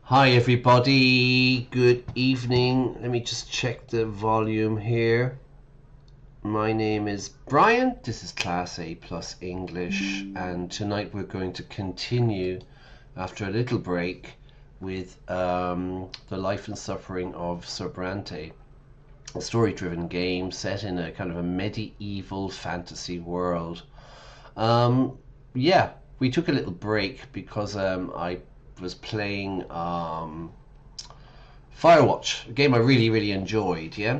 Hi everybody, good evening. Let me just check the volume here. My name is Brian, this is Class A Plus English, and tonight we're going to continue after a little break with the life and suffering of Sir Brante, a story-driven game set in a kind of a medieval fantasy world. Yeah, we took a little break because I was playing Firewatch, a game I really enjoyed. Yeah,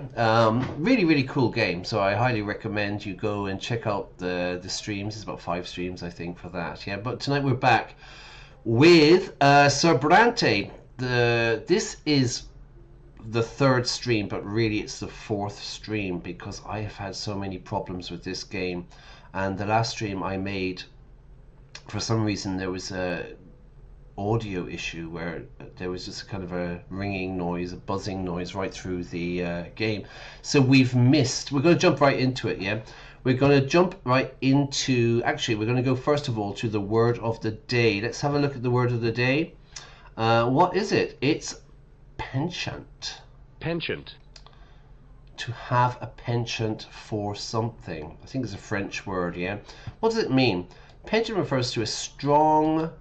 really cool game. So I highly recommend you go and check out the streams. It's about 5 streams, I think, for that. Yeah, but tonight we're back with Sir Brante. This is the 3rd stream, but really it's the 4th stream because I have had so many problems with this game. And the last stream I made, for some reason there was a audio issue where there was just kind of a ringing noise, a buzzing noise right through the game. So we're going to jump right into it. Yeah, we're going to jump right into, actually we're going to go first of all to the word of the day. Let's have a look at the word of the day. What is it? It's penchant. Penchant. To have a penchant for something. I think it's a French word. Yeah, what does it mean? Penchant refers to a strong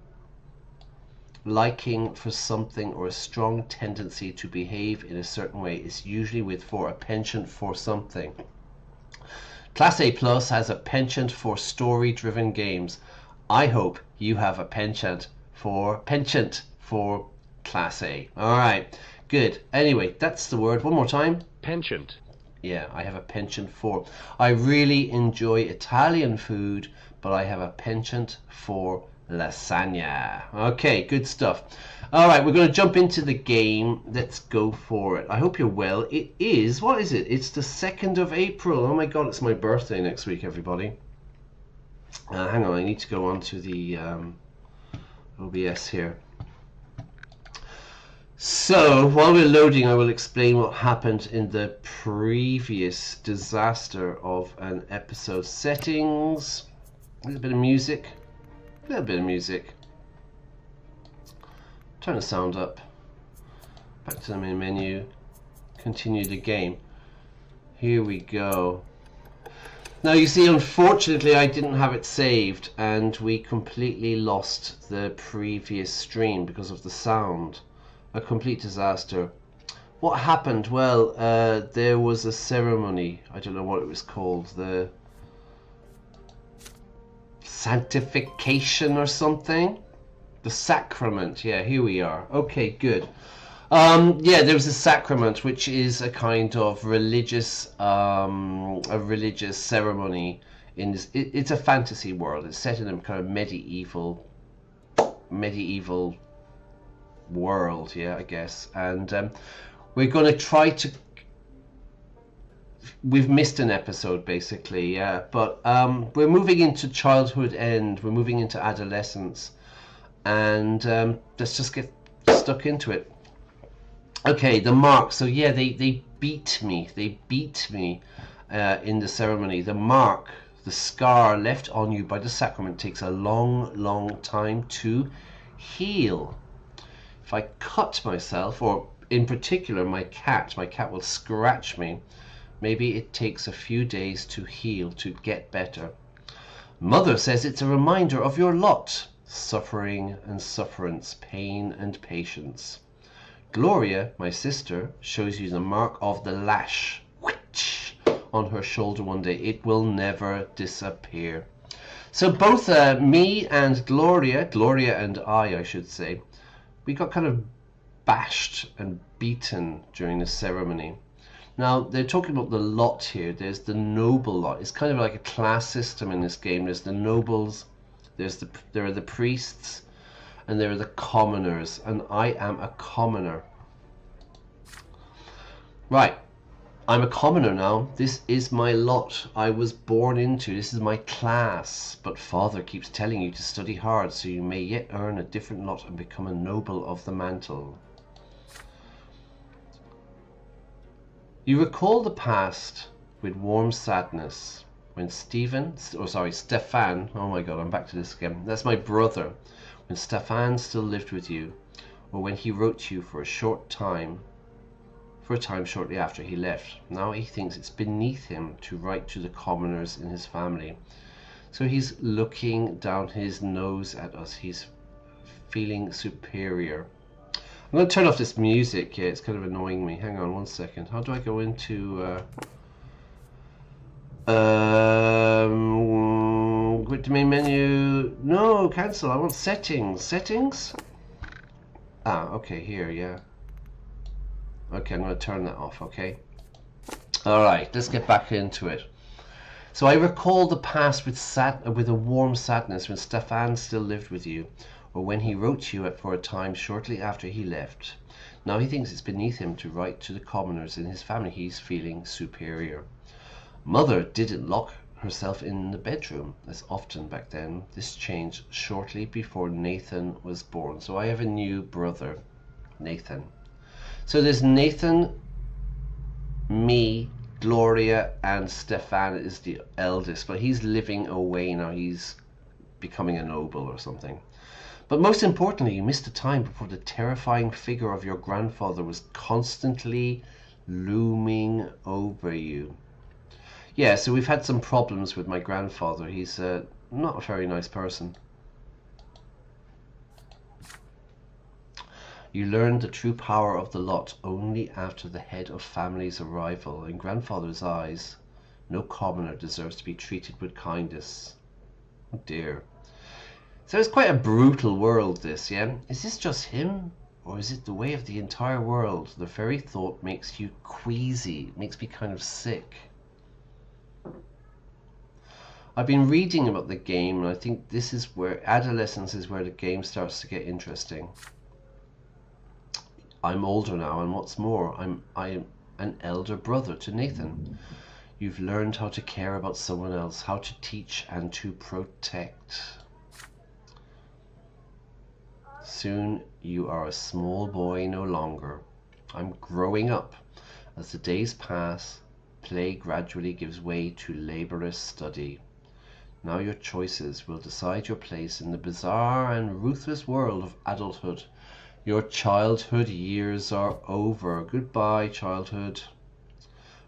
liking for something or a strong tendency to behave in a certain way. Is usually for a penchant for something. Class A Plus has a penchant for story-driven games. I hope you have a penchant for Class A. All right, good. Anyway, that's the word. One more time. Penchant. Yeah, I have a penchant for. I really enjoy Italian food, but I have a penchant for lasagna. Okay, good stuff. All right, we're going to jump into the game. Let's go for it. I hope you're well. It is, what is it? It's the 2nd of April. Oh my god, it's my birthday next week, everybody. Hang on, I need to go on to the OBS here. So while we're loading, I will explain what happened in the previous disaster of an episode. Settings, a little bit of music. Turn the sound up. Back to the main menu. Continue the game. Here we go. Now you see, unfortunately I didn't have it saved and we completely lost the previous stream because of the sound. A complete disaster. What happened? Well, there was a ceremony. I don't know what it was called. The sanctification or something, the sacrament. Yeah, here we are. Okay, good. Yeah, there was a sacrament, which is a kind of religious ceremony. In this, it's a fantasy world. It's set in a kind of medieval world. Yeah, I guess. And we're going to try to. We've missed an episode basically, yeah, but we're moving into childhood end, we're moving into adolescence, and let's just get stuck into it. Okay, the mark. So yeah, they beat me in the ceremony. The mark, the scar left on you by the sacrament takes a long time to heal. If I cut myself, or in particular my cat will scratch me, maybe it takes a few days to heal, to get better. Mother says it's a reminder of your lot, suffering and sufferance, pain and patience. Gloria, my sister, shows you the mark of the lash, which on her shoulder one day. It will never disappear. So both me and Gloria and I should say, we got kind of bashed and beaten during the ceremony. Now, they're talking about the lot here. There's the noble lot. It's kind of like a class system in this game. There's the nobles, there are the priests, and there are the commoners. And I am a commoner. Right. I'm a commoner now. This is my lot. I was born into. This is my class. But Father keeps telling you to study hard so you may yet earn a different lot and become a noble of the mantle. You recall the past with warm sadness when Stefan, oh my god, I'm back to this again. That's my brother. When Stefan still lived with you, or when he wrote to you for a time shortly after he left. Now he thinks it's beneath him to write to the commoners in his family. So he's looking down his nose at us. He's feeling superior. I'm going to turn off this music. Yeah, it's kind of annoying me. Hang on one second. How do I go into quit the main menu? No, cancel. I want settings. Settings? Ah, okay, here, yeah. Okay, I'm going to turn that off, okay? Alright, let's get back into it. So I recall the past with a warm sadness when Stefan still lived with you, or when he wrote to you for a time shortly after he left. Now he thinks it's beneath him to write to the commoners in his family. He's feeling superior. Mother didn't lock herself in the bedroom as often back then. This changed shortly before Nathan was born. So I have a new brother, Nathan. So there's Nathan, me, Gloria, and Stefan is the eldest, but he's living away now. He's becoming a noble or something. But most importantly, you missed the time before the terrifying figure of your grandfather was constantly looming over you. Yeah, so we've had some problems with my grandfather. He's not a very nice person. You learned the true power of the lot only after the head of family's arrival. In grandfather's eyes, no commoner deserves to be treated with kindness. Oh dear. So it's quite a brutal world, this, yeah? Is this just him? Or is it the way of the entire world? The very thought makes you queasy. It makes me kind of sick. I've been reading about the game, and I think this is where adolescence is where the game starts to get interesting. I'm older now, and what's more, I am an elder brother to Nathan. You've learned how to care about someone else, how to teach and to protect. Soon you are a small boy no longer. I'm growing up. As the days pass, play gradually gives way to laborious study. Now your choices will decide your place in the bizarre and ruthless world of adulthood. Your childhood years are over. Goodbye, childhood.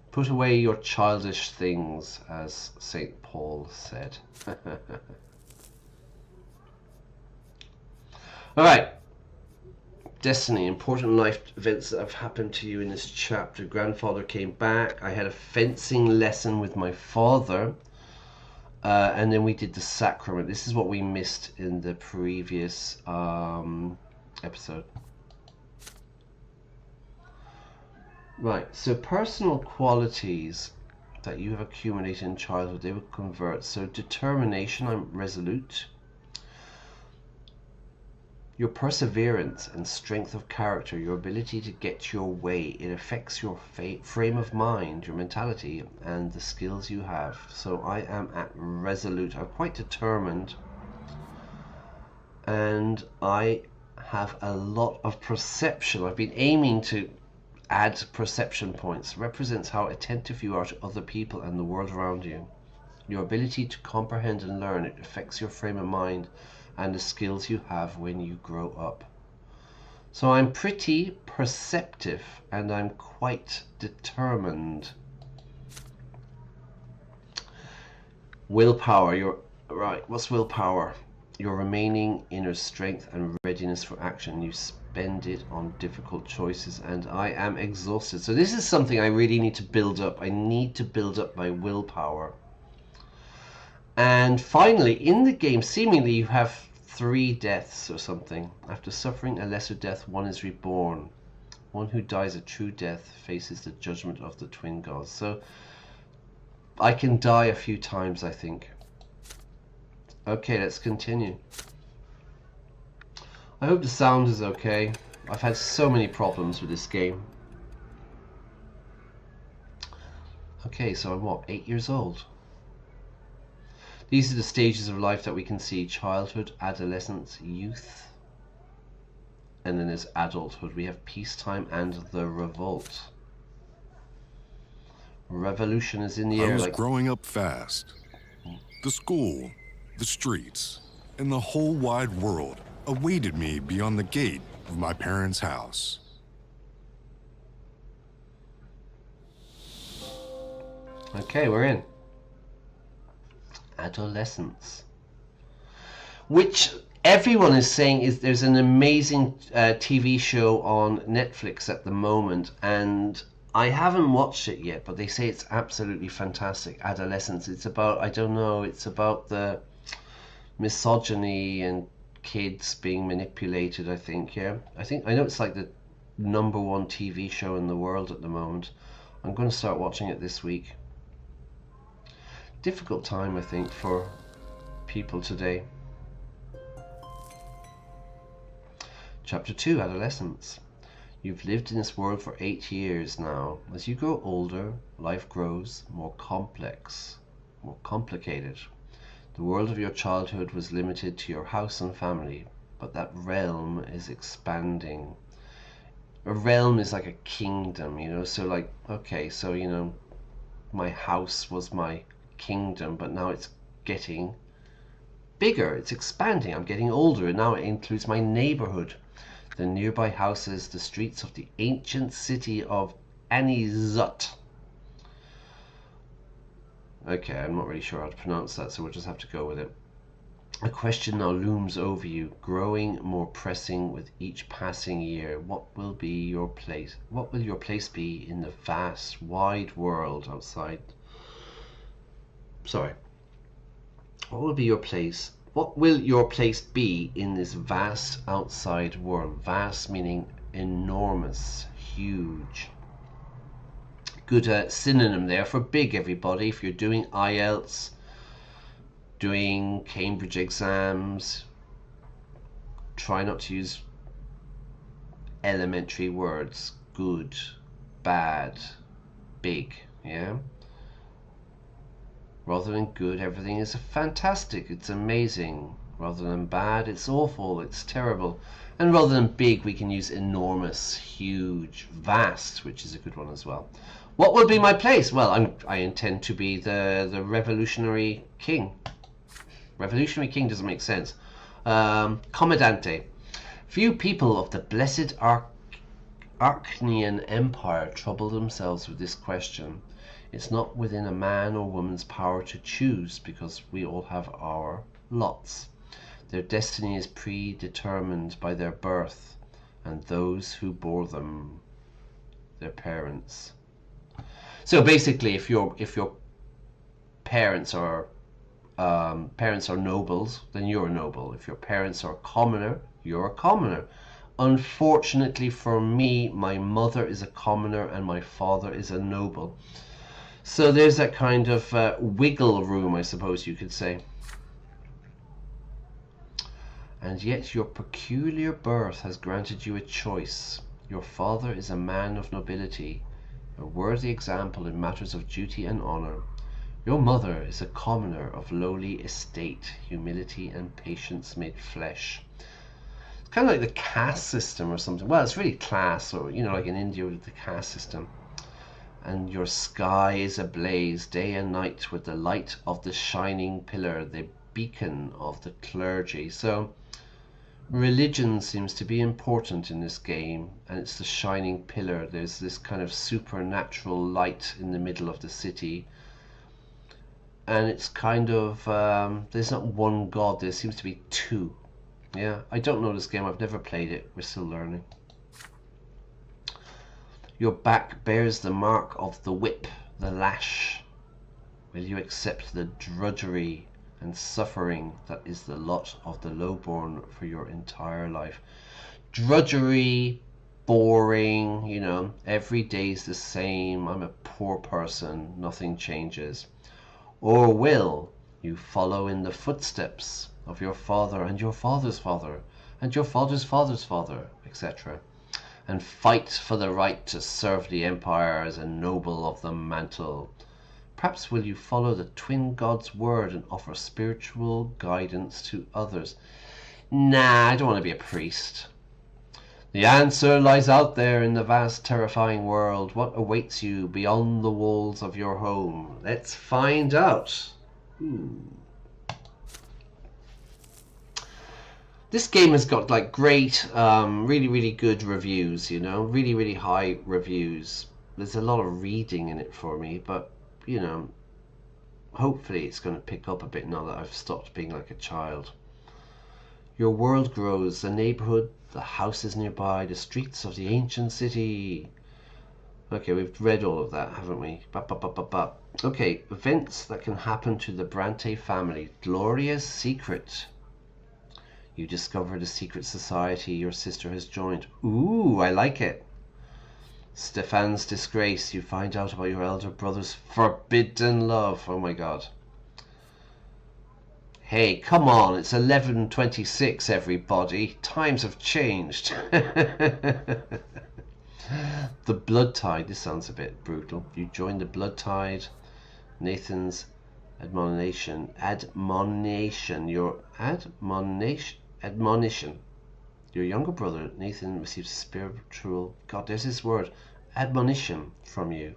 Put away your childish things, as St. Paul said. Alright. Destiny, important life events that have happened to you in this chapter. Grandfather came back. I had a fencing lesson with my father. And then we did the sacrament. This is what we missed in the previous episode. Right, so personal qualities that you have accumulated in childhood, they will convert. So determination, I'm resolute. Your perseverance and strength of character, your ability to get your way, it affects your frame of mind, your mentality, and the skills you have. So I am at resolute. I'm quite determined. And I have a lot of perception. I've been aiming to add perception points. Represents how attentive you are to other people and the world around you. Your ability to comprehend and learn, it affects your frame of mind and the skills you have when you grow up. So I'm pretty perceptive and I'm quite determined. Willpower, you're right. What's willpower? Your remaining inner strength and readiness for action. You spend it on difficult choices, and I am exhausted. So this is something I really need to build up. I need to build up my willpower. And finally, in the game, seemingly you have 3 deaths or something. After suffering a lesser death, one is reborn. One who dies a true death faces the judgment of the twin gods. So I can die a few times, I think. Okay, let's continue. I hope the sound is okay. I've had so many problems with this game. Okay, so I'm what, 8 years old? These are the stages of life that we can see: childhood, adolescence, youth, and then there's adulthood. We have peacetime and the revolt. Revolution is in the air. I was growing up fast. The school, the streets, and the whole wide world awaited me beyond the gate of my parents' house. Okay, we're in. Adolescence. Which everyone is saying is there's an amazing TV show on Netflix at the moment, and I haven't watched it yet, but they say it's absolutely fantastic. Adolescence. It's about, I don't know, it's about the misogyny and kids being manipulated, I think. Yeah, I know it's like the #1 TV show in the world at the moment. I'm going to start watching it this week. Difficult time, I think, for people today. Chapter 2, Adolescence. You've lived in this world for 8 years now. As you grow older, life grows more complex, more complicated. The world of your childhood was limited to your house and family, but that realm is expanding. A realm is like a kingdom, you know, so like, okay, so, you know, my house was my kingdom, but now it's getting bigger, it's expanding, I'm getting older, and now it includes my neighborhood, the nearby houses, the streets of the ancient city of Anizut. Okay, I'm not really sure how to pronounce that, so we'll just have to go with it. A question now looms over you, growing more pressing with each passing year. What will be your place? What will your place be in the vast, wide world outside? Sorry. What will be your place? What will your place be in this vast outside world? Vast meaning enormous, huge. Good synonym there for big, everybody. If you're doing IELTS, doing Cambridge exams, try not to use elementary words. Good, bad, big, yeah? Rather than good, everything is fantastic, it's amazing. Rather than bad, it's awful, it's terrible. And rather than big, we can use enormous, huge, vast, which is a good one as well. What will be my place? Well, I intend to be the revolutionary king. Revolutionary king doesn't make sense. Commandante. Few people of the blessed Archnean Empire trouble themselves with this question. It's not within a man or woman's power to choose, because we all have our lots. Their destiny is predetermined by their birth and those who bore them, their parents. So basically, if your parents are nobles, then you're a noble. If your parents are a commoner, you're a commoner. Unfortunately for me, my mother is a commoner and my father is a noble. So there's that kind of wiggle room, I suppose you could say. And yet your peculiar birth has granted you a choice. Your father is a man of nobility, a worthy example in matters of duty and honor. Your mother is a commoner of lowly estate, humility and patience made flesh. It's kind of like the caste system or something. Well, it's really class, or, you know, like in India with the caste system. And your sky is ablaze day and night with the light of the shining pillar, the beacon of the clergy. So religion seems to be important in this game, and it's the shining pillar. There's this kind of supernatural light in the middle of the city, and it's kind of there's not one god, there seems to be two. Yeah, I don't know this game, I've never played it, we're still learning. Your back bears the mark of the whip, the lash. Will you accept the drudgery and suffering that is the lot of the lowborn for your entire life? Drudgery, boring, you know, every day's the same, I'm a poor person, nothing changes. Or will you follow in the footsteps of your father and your father's father and your father's father's father, etc., and fight for the right to serve the empire as a noble of the mantle? Perhaps will you follow the twin god's word and offer spiritual guidance to others? Nah, I don't want to be a priest. The answer lies out there in the vast, terrifying world. What awaits you beyond the walls of your home? Let's find out. This game has got like great, really, really good reviews, you know, really, really high reviews. There's a lot of reading in it for me, but, you know, hopefully it's going to pick up a bit now that I've stopped being like a child. Your world grows, the neighborhood, the houses nearby, the streets of the ancient city. Okay, we've read all of that, haven't we? Okay, events that can happen to the Brante family. Gloria's secret. You discover the secret society your sister has joined. Ooh, I like it. Stefan's disgrace. You find out about your elder brother's forbidden love. Oh my god. Hey, come on, it's 11:26, everybody. Times have changed. The blood tide. This sounds a bit brutal. You join the blood tide. Nathan's admonition. Your younger brother, Nathan, receives spiritual... God, there's this word. Admonition from you.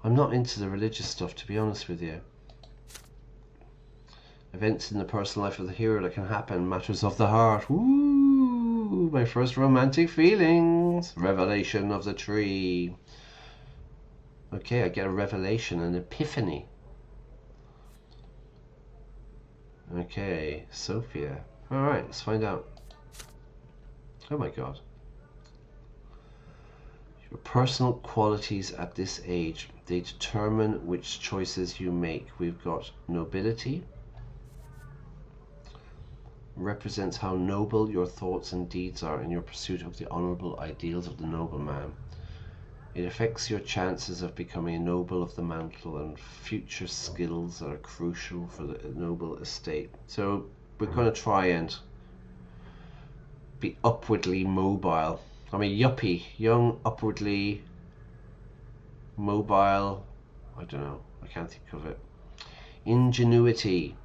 I'm not into the religious stuff, to be honest with you. Events in the personal life of the hero that can happen. Matters of the heart. Ooh, my first romantic feelings. Revelation of the tree. Okay, I get a revelation, an epiphany. Okay, Sophia. Alright, let's find out. Oh my god. Your personal qualities at this age. They determine which choices you make. We've got nobility. Represents how noble your thoughts and deeds are in your pursuit of the honourable ideals of the nobleman. It affects your chances of becoming a noble of the mantle and future skills that are crucial for the noble estate. So we're going to try and be upwardly mobile. I'm a yuppie, young, upwardly mobile. I don't know, I can't think of it. Ingenuity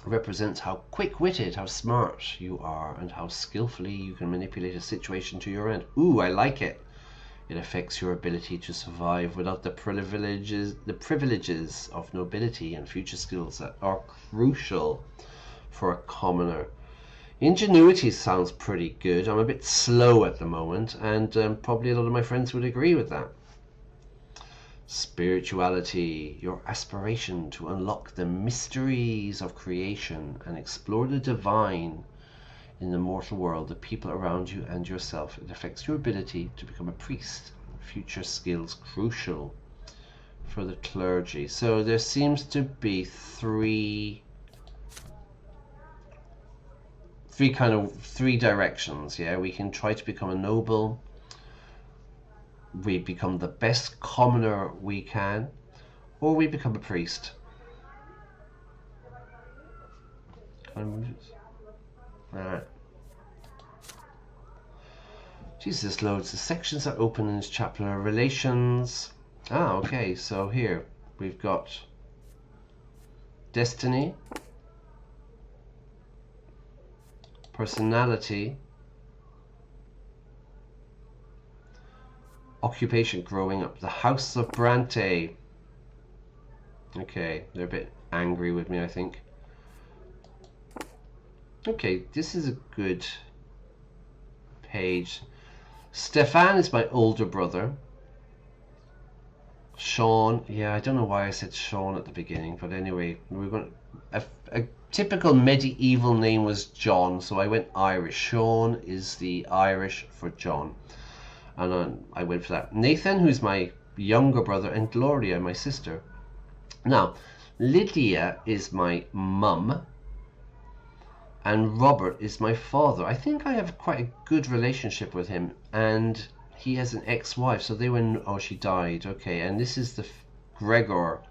represents how quick-witted, how smart you are, and how skillfully you can manipulate a situation to your end. Ooh, I like it. It affects your ability to survive without the privileges of nobility and future skills that are crucial for a commoner. Ingenuity sounds pretty good. I'm a bit slow at the moment, and probably a lot of my friends would agree with that. Spirituality, your aspiration to unlock the mysteries of creation and explore the divine in the mortal world, the people around you and yourself. It affects your ability to become a priest. Future skills crucial for the clergy. So there seems to be three directions. Yeah, we can try to become a noble. We become the best commoner we can, or we become a priest. Alright. Jesus, loads. The sections that open in this chapter are relations. Ah, okay, so here we've got destiny, personality, occupation, growing up. The House of Brante. Okay, they're a bit angry with me, I think. Okay, this is a good page. Stefan is my older brother. Sean, yeah, I don't know why I said Sean at the beginning, but anyway, we're going to, a typical medieval name was John, so I went Irish. Sean is the Irish for John, and I went for that. Nathan, who's my younger brother, and Gloria, my sister. Now, Lydia is my mum, and Robert is my father. I think I have quite a good relationship with him, and he has an ex-wife, so they were... Oh, she died. Okay, and this is the Gregor,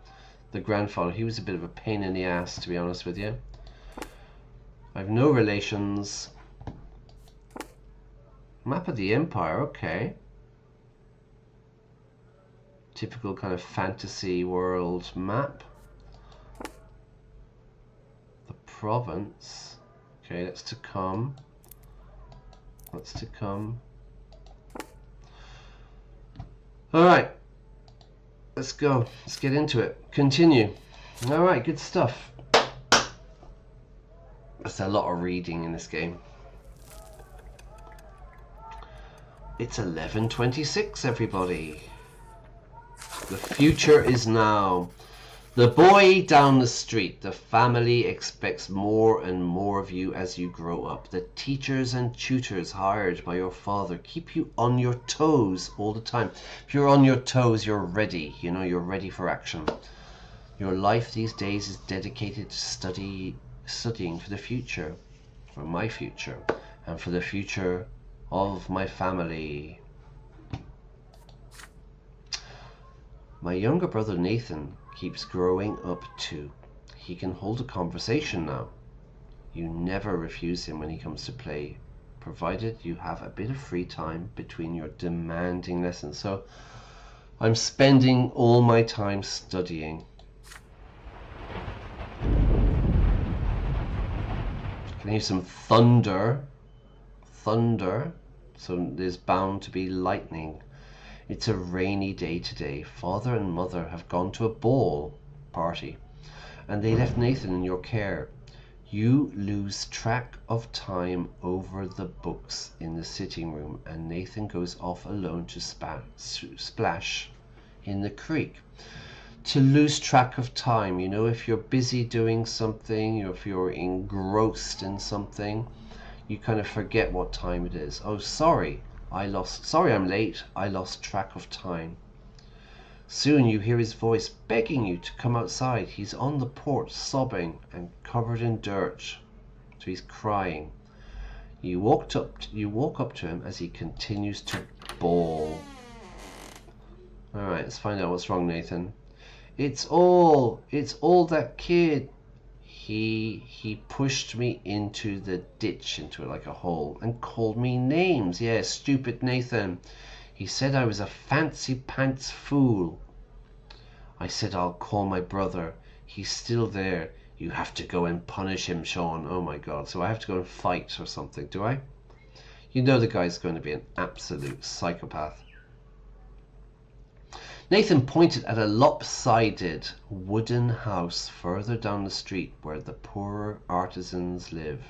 the grandfather. He was a bit of a pain in the ass, to be honest with you. I have no relations. Map of the Empire, okay. Typical kind of fantasy world map. The province. Okay, that's to come. That's to come. Alright. Let's go. Let's get into it. Continue. Alright, good stuff. There's a lot of reading in this game. It's 11:26, everybody. The future is now. The boy down the street. The family expects more and more of you as you grow up. The teachers and tutors hired by your father keep you on your toes all the time. If you're on your toes, you're ready. You know, you're ready for action. Your life these days is dedicated to studying for the future, for my future, and for the future of my family. My younger brother Nathan keeps growing up too. He can hold a conversation now. You never refuse him when he comes to play, provided you have a bit of free time between your demanding lessons. So I'm spending all my time studying. Can hear some thunder. Thunder. So there's bound to be lightning. It's a rainy day today. Father and mother have gone to a ball party and they left Nathan in your care. You lose track of time over the books in the sitting room and Nathan goes off alone to splash in the creek. To lose track of time, you know, if you're busy doing something or if you're engrossed in something, you kind of forget what time it is. Oh, sorry I'm late. I lost track of time. Soon you hear his voice begging you to come outside. He's on the porch sobbing and covered in dirt. So he's crying. You walk up to him as he continues to bawl. Alright, let's find out what's wrong, Nathan. It's all that kid. He pushed me into the ditch, into like a hole, and called me names. Yeah, stupid Nathan. He said I was a fancy pants fool. I said I'll call my brother. He's still there. You have to go and punish him, Sean. Oh my God. So I have to go and fight or something, do I? You know the guy's going to be an absolute psychopath. Nathan pointed at a lopsided wooden house further down the street where the poorer artisans live.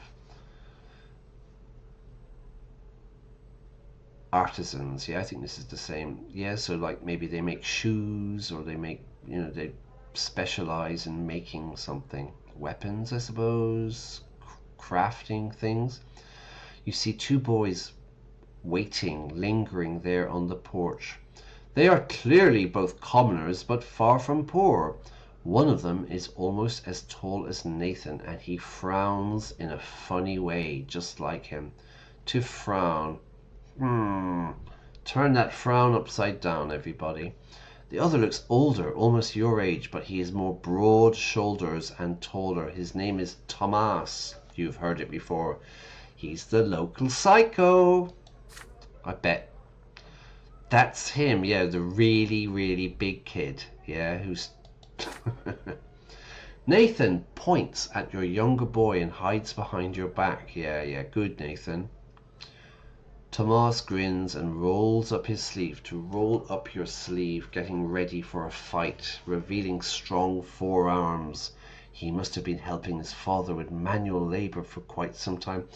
Artisans, yeah, I think this is the same. Yeah, so like maybe they make shoes or they make, you know, they specialize in making something. Weapons, I suppose, crafting things. You see two boys waiting, lingering there on the porch. They are clearly both commoners, but far from poor. One of them is almost as tall as Nathan, and he frowns in a funny way, just like him. To frown. Turn that frown upside down, everybody. The other looks older, almost your age, but he is more broad shoulders and taller. His name is Thomas. You've heard it before. He's the local psycho. I bet. That's him, yeah, the really, really big kid, yeah, who's... Nathan points at your younger boy and hides behind your back. Yeah, good, Nathan. Tomas grins and rolls up his sleeve. To roll up your sleeve, getting ready for a fight, revealing strong forearms. He must have been helping his father with manual labor for quite some time.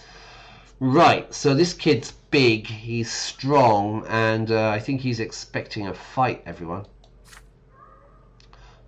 Right, so this kid's big, he's strong, and I think he's expecting a fight, everyone.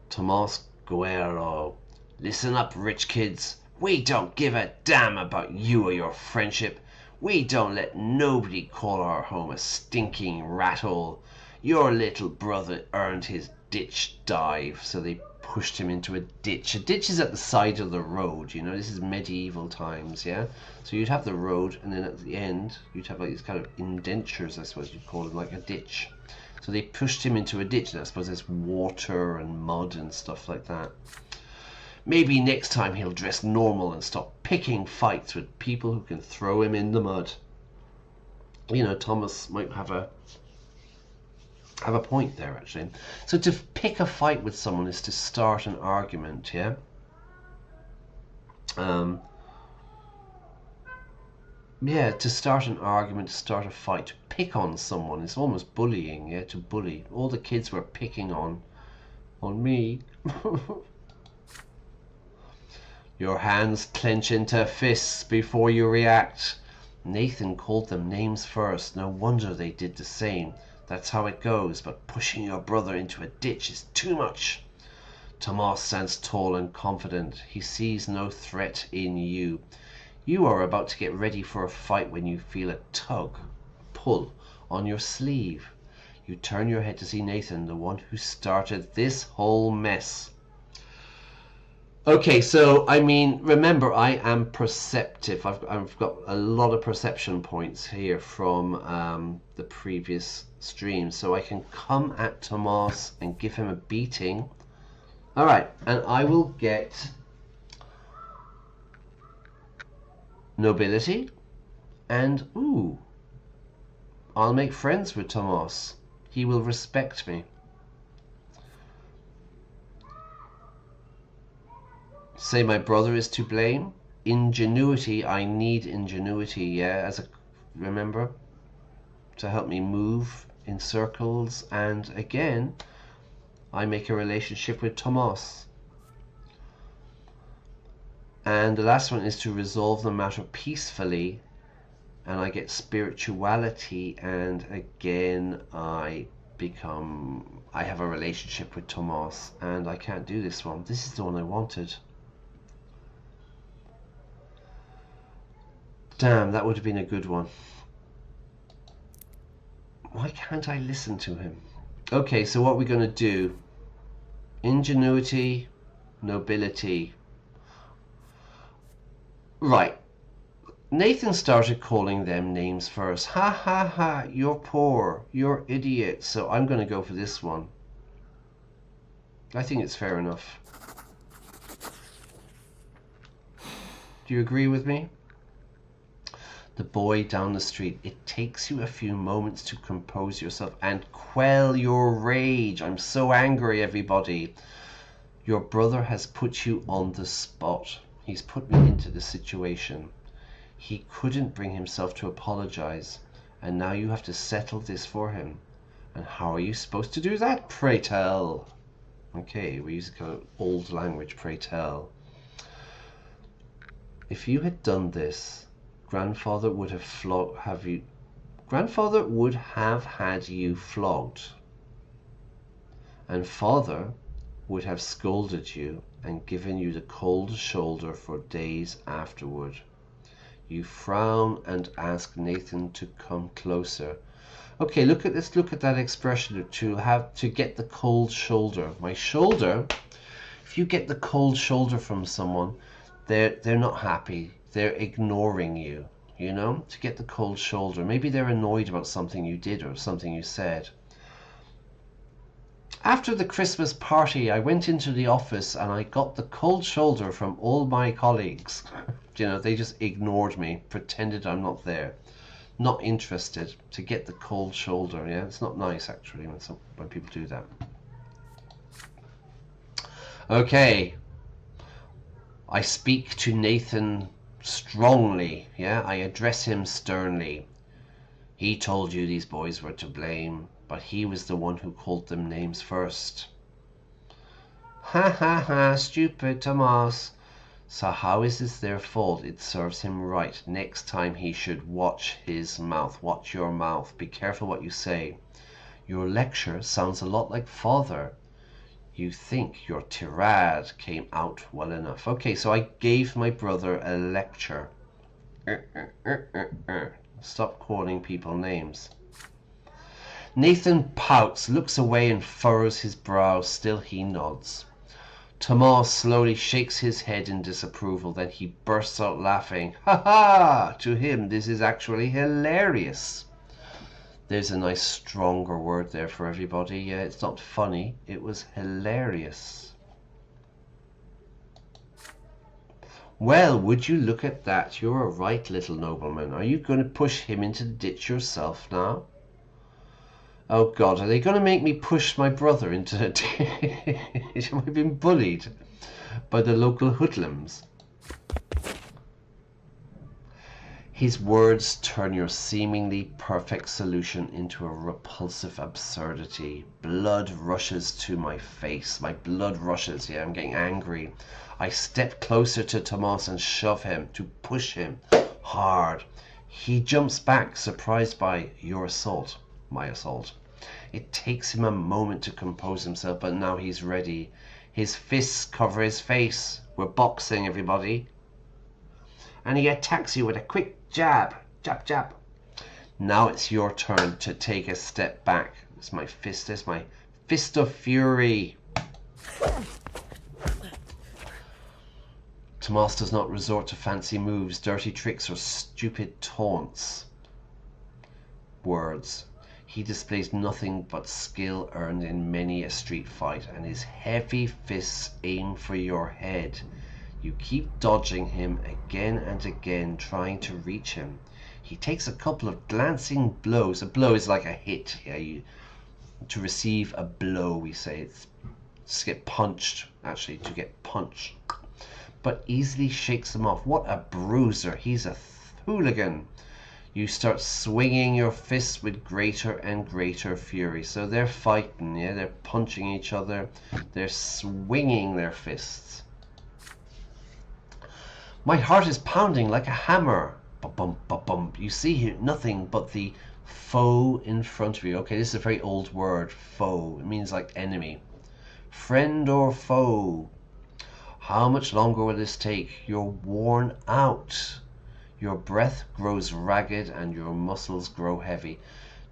Tomas Guerrero. Listen up, rich kids. We don't give a damn about you or your friendship. We don't let nobody call our home a stinking rathole. Your little brother earned his ditch dive, so they pushed him into a ditch. A ditch is at the side of the road, you know, this is medieval times, yeah? So you'd have the road, and then at the end, you'd have like these kind of indentures, I suppose you'd call them, like a ditch. So they pushed him into a ditch, and I suppose there's water and mud and stuff like that. Maybe next time he'll dress normal and stop picking fights with people who can throw him in the mud. You know, Thomas might have a point there, actually. So to pick a fight with someone is to start an argument, yeah? Yeah, to start an argument, to start a fight, to pick on someone, it's almost bullying, yeah, to bully. All the kids were picking on me. Your hands clench into fists before you react. Nathan called them names first. No wonder they did the same. That's how it goes, but pushing your brother into a ditch is too much. Tomas stands tall and confident. He sees no threat in you. You are about to get ready for a fight when you feel a tug, pull on your sleeve. You turn your head to see Nathan, the one who started this whole mess. Okay, so I mean, remember, I am perceptive. I've got a lot of perception points here from the previous stream, so I can come at Tomas and give him a beating. All right, and I will get nobility, and ooh, I'll make friends with Tomas. He will respect me. Say my brother is to blame. Ingenuity, I need ingenuity, yeah, remember, to help me move in circles. And again, I make a relationship with Tomas. And the last one is to resolve the matter peacefully, and I get spirituality, and again I have a relationship with Tomas, and I can't do this one. This is the one I wanted. Damn, that would have been a good one. Why can't I listen to him? Okay, so what we're going to do, ingenuity, nobility. Right, Nathan started calling them names first. Ha ha ha, you're poor, you're idiot. So I'm going to go for this one. I think it's fair enough. Do you agree with me? The boy down the street. It takes you a few moments to compose yourself and quell your rage. I'm so angry, everybody. Your brother has put you on the spot. He's put me into the situation. He couldn't bring himself to apologize, and now you have to settle this for him. And how are you supposed to do that? Pray tell. Okay, we use kind of old language, pray tell. If you had done this, Grandfather would have Grandfather would have had you flogged, and Father would have scolded you and given you the cold shoulder for days afterward. You frown and ask Nathan to come closer. Okay, let's look at that expression to get the cold shoulder. My shoulder. If you get the cold shoulder from someone, they're not happy. They're ignoring you, you know, to get the cold shoulder. Maybe they're annoyed about something you did or something you said. After the Christmas party, I went into the office and I got the cold shoulder from all my colleagues. You know, they just ignored me, pretended I'm not there, not interested, to get the cold shoulder. Yeah, it's not nice actually when people do that. Okay, I speak to Nathan strongly. Yeah, I address him sternly. He told you these boys were to blame, but he was the one who called them names first. Ha ha ha, stupid Tomas. So how is this their fault? It serves him right. Next time he should watch his mouth. Watch your mouth. Be careful what you say. Your lecture sounds a lot like Father. You think your tirade came out well enough. Okay, so I gave my brother a lecture. Stop calling people names. Nathan pouts, looks away and furrows his brow. Still he nods. Tomas slowly shakes his head in disapproval. Then he bursts out laughing. Ha ha! To him this is actually hilarious. There's a nice stronger word there for everybody. Yeah, it's not funny. It was hilarious. Well, would you look at that? You're a right little nobleman. Are you going to push him into the ditch yourself now? Oh God, are they going to make me push my brother into the ditch? I've been bullied by the local hoodlums. His words turn your seemingly perfect solution into a repulsive absurdity. Blood rushes to my face. My blood rushes. Yeah, I'm getting angry. I step closer to Tomas and shove him, to push him hard. He jumps back, surprised by your assault, my assault. It takes him a moment to compose himself, but now he's ready. His fists cover his face. We're boxing, everybody. And he attacks you with a quick jab. Jab, jab. Now it's your turn to take a step back. It's my fist. It's my fist of fury. Tomas does not resort to fancy moves, dirty tricks, or stupid taunts. Words. He displays nothing but skill earned in many a street fight, and his heavy fists aim for your head. You keep dodging him again and again, trying to reach him. He takes a couple of glancing blows. A blow is like a hit. Yeah, to receive a blow, we say. It's to get punched, actually, to get punched. But easily shakes them off. What a bruiser. He's a hooligan. You start swinging your fists with greater and greater fury. So they're fighting, yeah? They're punching each other. They're swinging their fists. My heart is pounding like a hammer. Ba-bum, ba-bum. You see nothing but the foe in front of you. Okay, this is a very old word, foe. It means like enemy. Friend or foe. How much longer will this take? You're worn out. Your breath grows ragged and your muscles grow heavy.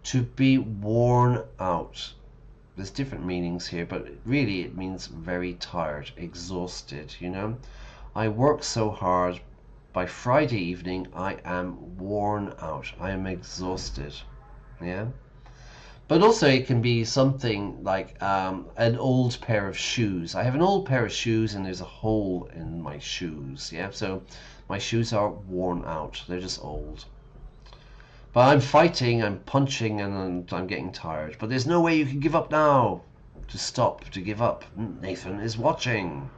To be worn out. There's different meanings here, but really it means very tired, exhausted, you know. I work so hard. By Friday evening, I am worn out. I am exhausted. Yeah. But also it can be something like an old pair of shoes. I have an old pair of shoes and there's a hole in my shoes. Yeah. So my shoes are worn out. They're just old. But I'm fighting, I'm punching, and I'm getting tired. But there's no way you can give up now. To stop, to give up. Nathan is watching.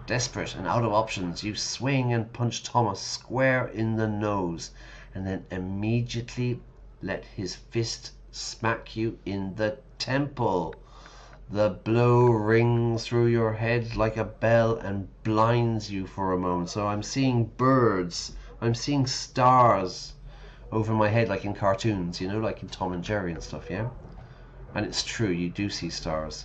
Desperate and out of options, you swing and punch Thomas square in the nose, and then immediately let his fist smack you in the temple. The blow rings through your head like a bell and blinds you for a moment. So I'm seeing birds, I'm seeing stars over my head, like in cartoons, you know, like in Tom and Jerry and stuff, yeah? And it's true, you do see stars.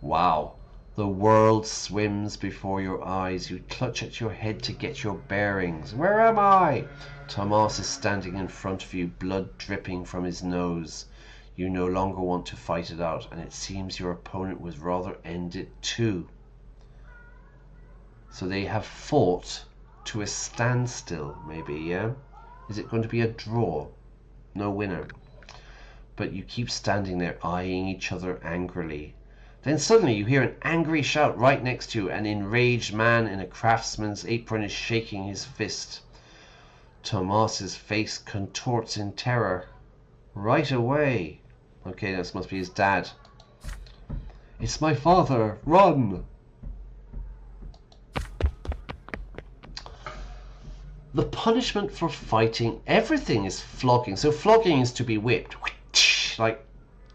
Wow. The world swims before your eyes. You clutch at your head to get your bearings. Where am I? Tomas is standing in front of you, blood dripping from his nose. You no longer want to fight it out, and it seems your opponent would rather end it too. So they have fought to a standstill, maybe, yeah? Is it going to be a draw? No winner. But you keep standing there, eyeing each other angrily. Then suddenly you hear an angry shout right next to you. An enraged man in a craftsman's apron is shaking his fist. Tomas's face contorts in terror. Right away. Okay, this must be his dad. It's my father. Run! The punishment for fighting, everything is flogging. So flogging is to be whipped. Like,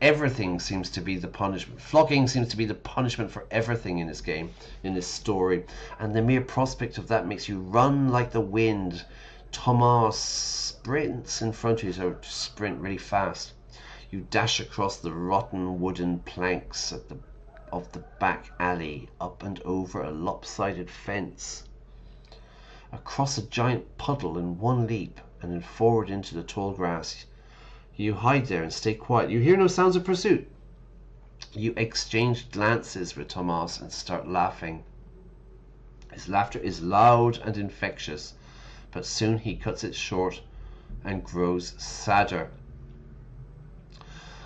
everything seems to be the punishment. Flogging seems to be the punishment for everything in this game, in this story. And the mere prospect of that makes you run like the wind. Tomas sprints in front of you, so sprint really fast. You dash across the rotten wooden planks of the back alley, up and over a lopsided fence, across a giant puddle in one leap, and then forward into the tall grass. You hide there and stay quiet. You hear no sounds of pursuit. You exchange glances with Tomas and start laughing. His laughter is loud and infectious, but soon he cuts it short and grows sadder.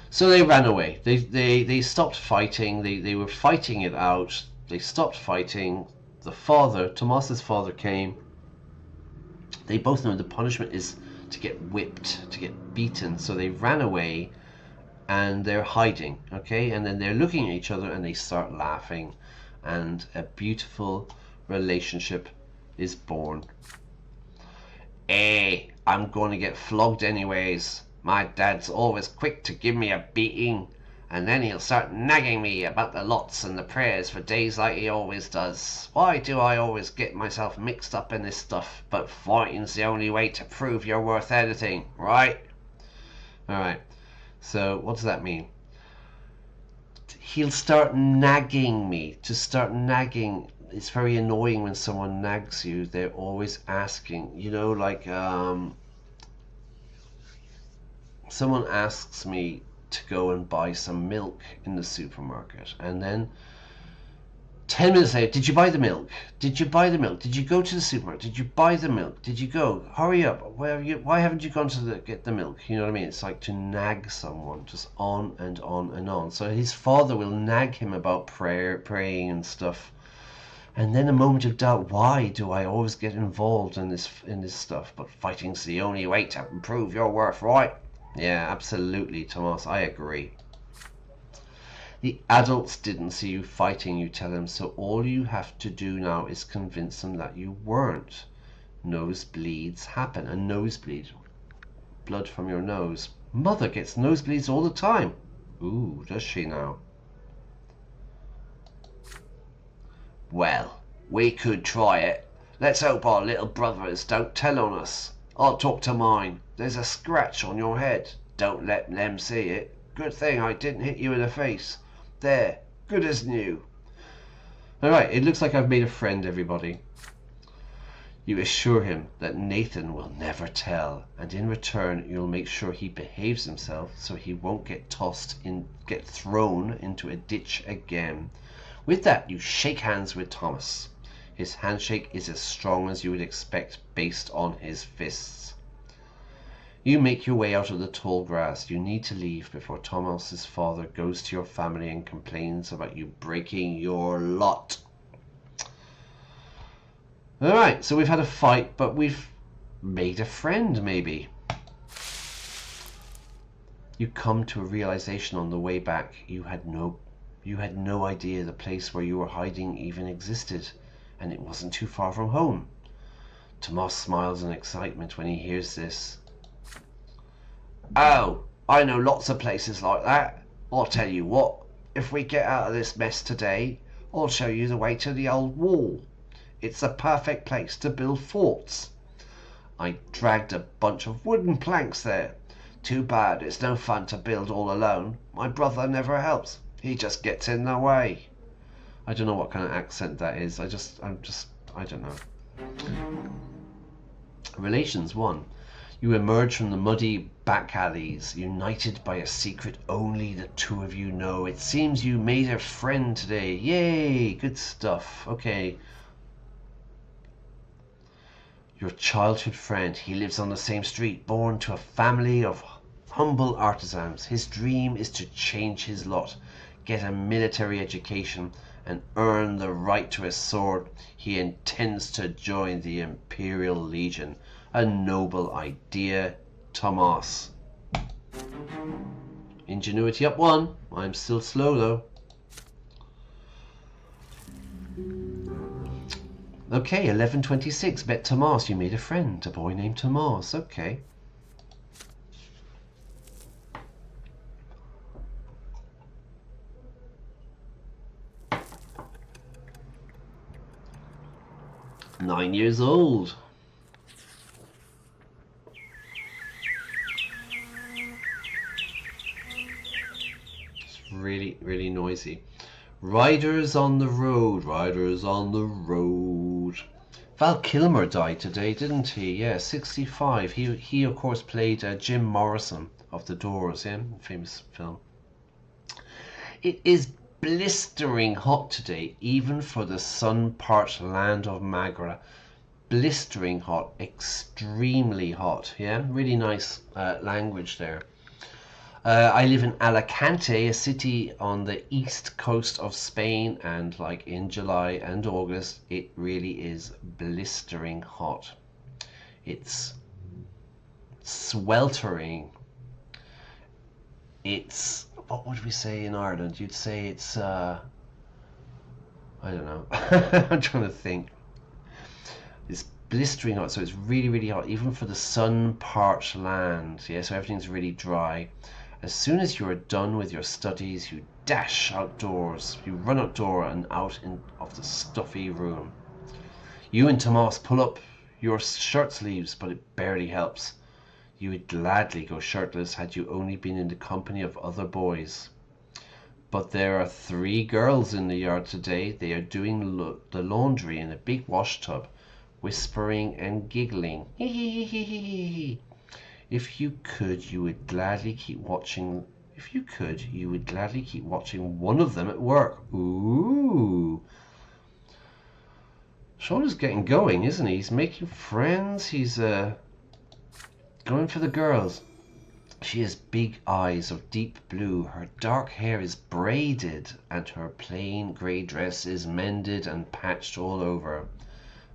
So they ran away. They stopped fighting. They were fighting it out. They stopped fighting. The father, Tomas's father, came. They both know the punishment is to get whipped, to get beaten. So they ran away and they're hiding, okay? And then they're looking at each other and they start laughing, and a beautiful relationship is born. I'm going to get flogged anyways. My dad's always quick to give me a beating, and then he'll start nagging me about the lots and the prayers for days like he always does. Why do I always get myself mixed up in this stuff? But fighting's the only way to prove you're worth anything, right? Alright, so what does that mean? He'll start nagging me. To start nagging, it's very annoying when someone nags you. They're always asking, you know, like someone asks me to go and buy some milk in the supermarket, and then 10 minutes later, did you buy the milk? Did you buy the milk? Did you go to the supermarket? Did you buy the milk? Did you go? Hurry up. Why haven't you gone to get the milk? You know what I mean? It's like to nag someone, just on and on and on. So his father will nag him about praying and stuff. And then a moment of doubt, why do I always get involved in this stuff? But fighting's the only way to prove your worth, right? Yeah, absolutely, Tomas, I agree. The adults didn't see you fighting, you tell them, so all you have to do now is convince them that you weren't. Nosebleeds happen. A nosebleed. Blood from your nose. Mother gets nosebleeds all the time. Ooh, does she now? Well, we could try it. Let's hope our little brothers don't tell on us. I'll talk to mine. There's a scratch on your head. Don't let them see it. Good thing I didn't hit you in the face. There, good as new. Alright, it looks like I've made a friend, everybody. You assure him that Nathan will never tell, and in return you'll make sure he behaves himself so he won't get thrown into a ditch again. With that, you shake hands with Thomas. His handshake is as strong as you would expect based on his fists. You make your way out of the tall grass. You need to leave before Thomas's father goes to your family and complains about you breaking your lot. Alright, so we've had a fight, but we've made a friend, maybe. You come to a realization on the way back. You had no idea the place where you were hiding even existed, and it wasn't too far from home. Tomas smiles in excitement when he hears this. Oh, I know lots of places like that. I'll tell you what, if we get out of this mess today, I'll show you the way to the old wall. It's the perfect place to build forts. I dragged a bunch of wooden planks there. Too bad it's no fun to build all alone. My brother never helps. He just gets in the way. I don't know what kind of accent that is. I don't know. Relations 1. You emerge from the muddy back alleys, united by a secret only the two of you know. It seems you made a friend today. Yay! Good stuff. Okay. Your childhood friend. He lives on the same street, born to a family of humble artisans. His dream is to change his lot, get a military education, and earn the right to a sword. He intends to join the Imperial Legion. A noble idea, Tomas. Ingenuity up 1. I'm still slow though. Okay, 11:26. Met Tomas. You made a friend. A boy named Tomas. Okay. "9 years old. Really noisy. Riders on the road, riders on the road. Val Kilmer died today, didn't he? Yeah, 65. He of course played Jim Morrison of The Doors, yeah, famous film. It is blistering hot today, even for the sun-parched land of Magra. Blistering hot, extremely hot, yeah? Really nice language there. I live in Alicante, a city on the east coast of Spain, and like in July and August, it really is blistering hot. It's sweltering. It's, what would we say in Ireland? You'd say it's, I don't know. I'm trying to think. It's blistering hot, so it's really, really hot, even for the sun-parched land. Yeah, so everything's really dry. As soon as you are done with your studies, you dash outdoors. You run outdoor and out of the stuffy room. You and Tomas pull up your shirt sleeves, but it barely helps. You would gladly go shirtless had you only been in the company of other boys. But there are 3 girls in the yard today. They are doing the laundry in a big wash tub, whispering and giggling. If you could, you would gladly keep watching. If you could, you would gladly keep watching one of them at work. Ooh. Sean is getting going, isn't he? He's making friends. He's going for the girls. She has big eyes of deep blue. Her dark hair is braided, and her plain grey dress is mended and patched all over.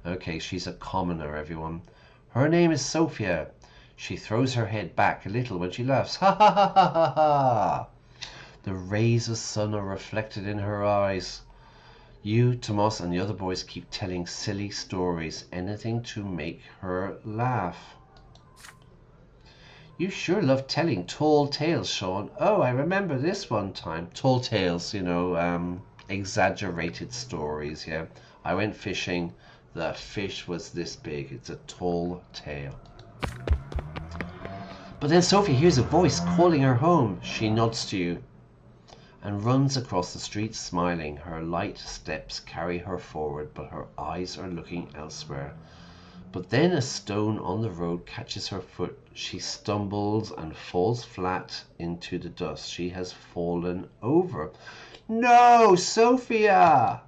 Okay, she's a commoner, everyone. Her name is Sophia. She throws her head back a little when she laughs. Ha ha ha ha ha ha! The rays of sun are reflected in her eyes. You, Tomas, and the other boys keep telling silly stories, anything to make her laugh. You sure love telling tall tales, Sean. Oh, I remember this one time. Tall tales, you know, exaggerated stories, yeah. I went fishing. The fish was this big. It's a tall tale. But then Sophie hears a voice calling her home. She nods to you and runs across the street smiling. Her light steps carry her forward, but her eyes are looking elsewhere. But then a stone on the road catches her foot. She stumbles and falls flat into the dust. She has fallen over. No, Sophia!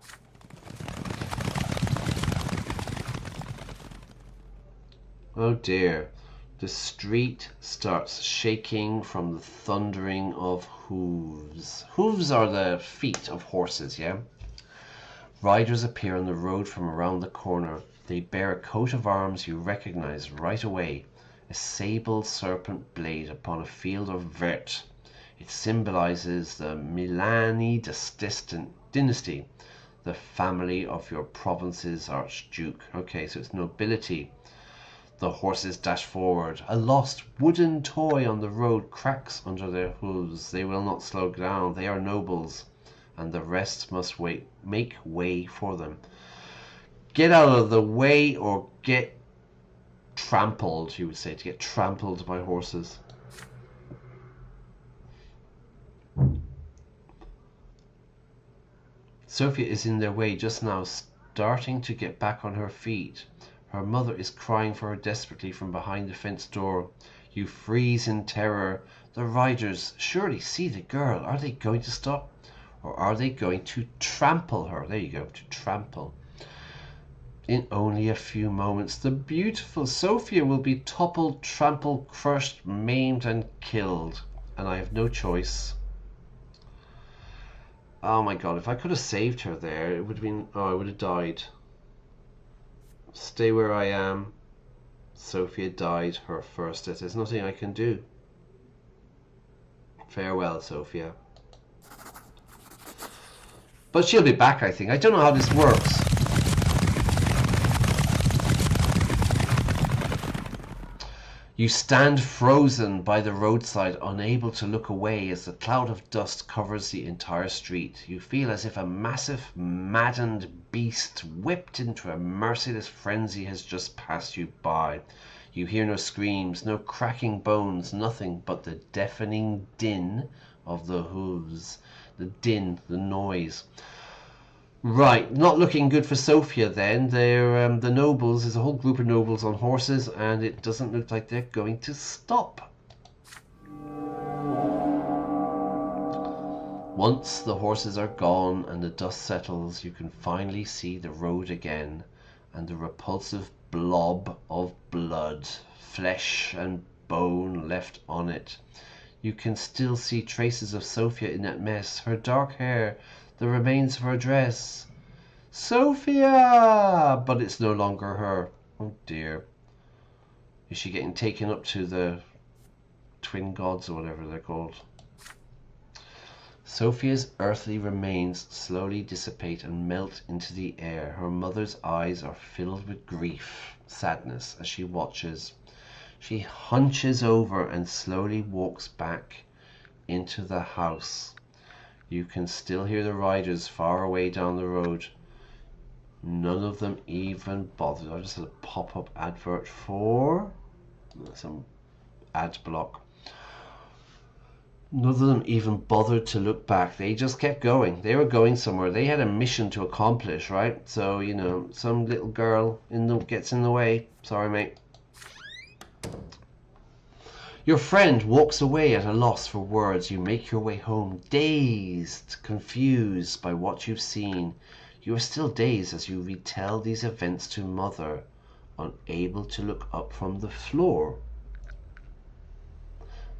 Oh dear. The street starts shaking from the thundering of hooves. Hooves are the feet of horses, yeah? Riders appear on the road from around the corner. They bear a coat of arms you recognize right away. A sable serpent blade upon a field of vert. It symbolizes the Milani dynasty, the family of your province's archduke. Okay, so it's nobility. The horses dash forward. A lost wooden toy on the road cracks under their hooves. They will not slow down. They are nobles, and the rest must wait. Make way for them. Get out of the way or get trampled, you would say, to get trampled by horses. Sophia is in their way just now, starting to get back on her feet. Her mother is crying for her desperately from behind the fence door. You freeze in terror. The riders surely see the girl. Are they going to stop? Or are they going to trample her? There you go, to trample. In only a few moments, the beautiful Sophia will be toppled, trampled, crushed, maimed, and killed. And I have no choice. Oh my god, if I could have saved her there, it would have been... Oh, I would have died. Stay where I am. Sophia died her first death. There's nothing I can do. Farewell, Sophia. But she'll be back, I think. I don't know how this works. You stand frozen by the roadside, unable to look away as the cloud of dust covers the entire street. You feel as if a massive, maddened beast whipped into a merciless frenzy has just passed you by. You hear no screams, no cracking bones, nothing but the deafening din of the hooves. The din, the noise. Right, not looking good for Sophia then. They're, the nobles, there's a whole group of nobles on horses, and it doesn't look like they're going to stop. Once the horses are gone and the dust settles, you can finally see the road again, and the repulsive blob of blood, flesh and bone left on it. You can still see traces of Sophia in that mess, her dark hair, the remains of her dress. Sophia! But it's no longer her. Oh dear. Is she getting taken up to the twin gods or whatever they're called? Sophia's earthly remains slowly dissipate and melt into the air. Her mother's eyes are filled with grief, sadness as she watches. She hunches over and slowly walks back into the house. You can still hear the riders far away down the road. None of them even bothered. I just had a pop-up advert for some ad block. None of them even bothered to look back. They just kept going. They were going somewhere. They had a mission to accomplish, right? So, you know, some little girl gets in the way. Sorry, mate. Your friend walks away at a loss for words. You make your way home, dazed, confused by what you've seen. You are still dazed as you retell these events to Mother, unable to look up from the floor.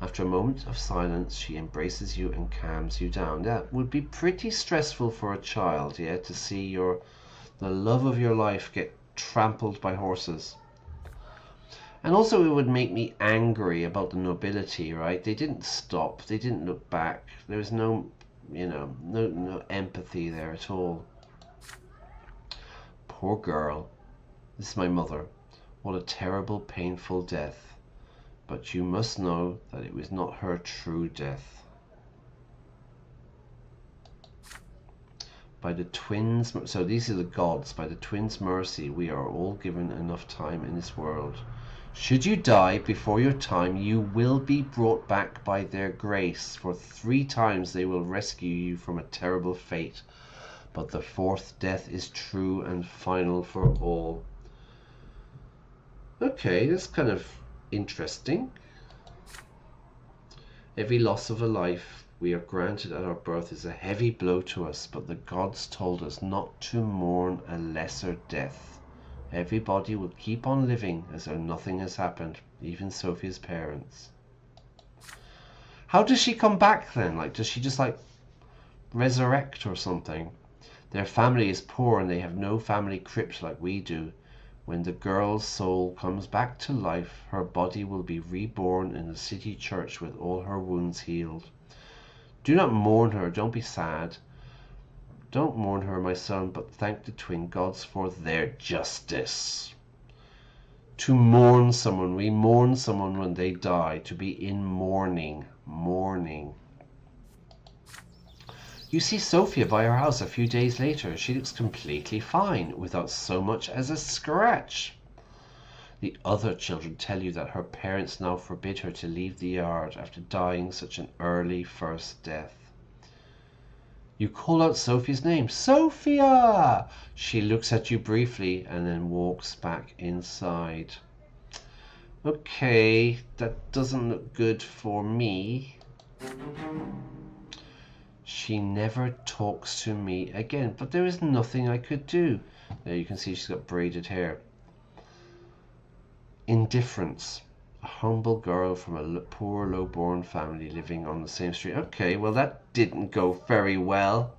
After a moment of silence, she embraces you and calms you down. That would be pretty stressful for a child, yeah, to see the love of your life get trampled by horses. And also it would make me angry about the nobility, right? They didn't stop. They didn't look back. There was no, no empathy there at all. Poor girl. This is my mother. What a terrible, painful death. But you must know that it was not her true death. By the twins, so these are the gods. By the twins' mercy, we are all given enough time in this world. Should you die before your time, you will be brought back by their grace. For 3 times they will rescue you from a terrible fate. But the 4th death is true and final for all. Okay, that's kind of interesting. Every loss of a life we are granted at our birth is a heavy blow to us, but the gods told us not to mourn a lesser death. Everybody will keep on living as though nothing has happened, even Sophia's parents. How does she come back then? Like, does she just like resurrect or something? Their family is poor and they have no family crypt like we do. When the girl's soul comes back to life, her body will be reborn in the city church with all her wounds healed. Do not mourn her, don't be sad. Don't mourn her, my son, but thank the twin gods for their justice. To mourn someone, we mourn someone when they die, to be in mourning, mourning. You see Sophia by her house a few days later. She looks completely fine, without so much as a scratch. The other children tell you that her parents now forbid her to leave the yard after dying such an early first death. You call out Sophia's name, Sophia! She looks at you briefly and then walks back inside. Okay, that doesn't look good for me. She never talks to me again, but there is nothing I could do. There you can see she's got braided hair. Indifference. A humble girl from a poor, low-born family living on the same street. Okay, well that didn't go very well.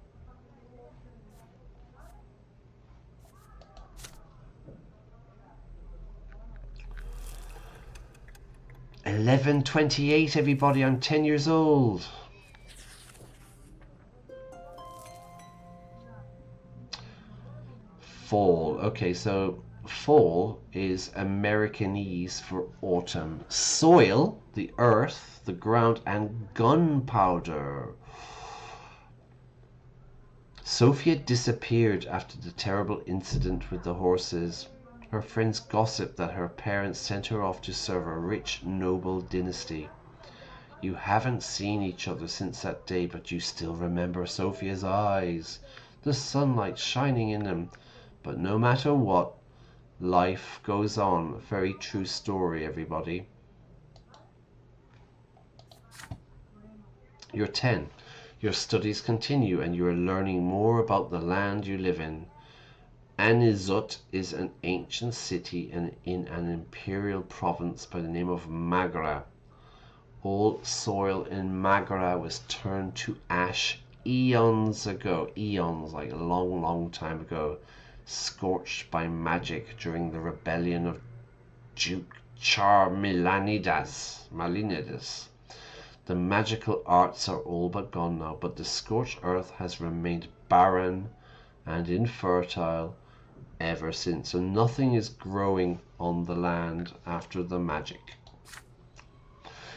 $11.28, everybody. I'm 10 years old. Fall. Okay, so fall is Americanese for autumn. Soil, the earth, the ground, and gunpowder. Sophia disappeared after the terrible incident with the horses. Her friends gossip that her parents sent her off to serve a rich, noble dynasty. You haven't seen each other since that day, but you still remember Sophia's eyes, the sunlight shining in them. But no matter what, life goes on. A very true story, everybody. You're 10. Your studies continue and you are learning more about the land you live in. Anizut is an ancient city in an imperial province by the name of Magra. All soil in Magra was turned to ash eons ago. Eons, like a long, long time ago. Scorched by magic during the rebellion of Duke Charmilanidas. The The magical arts are all but gone now, but the scorched earth has remained barren and infertile ever since. So nothing is growing on the land after the magic.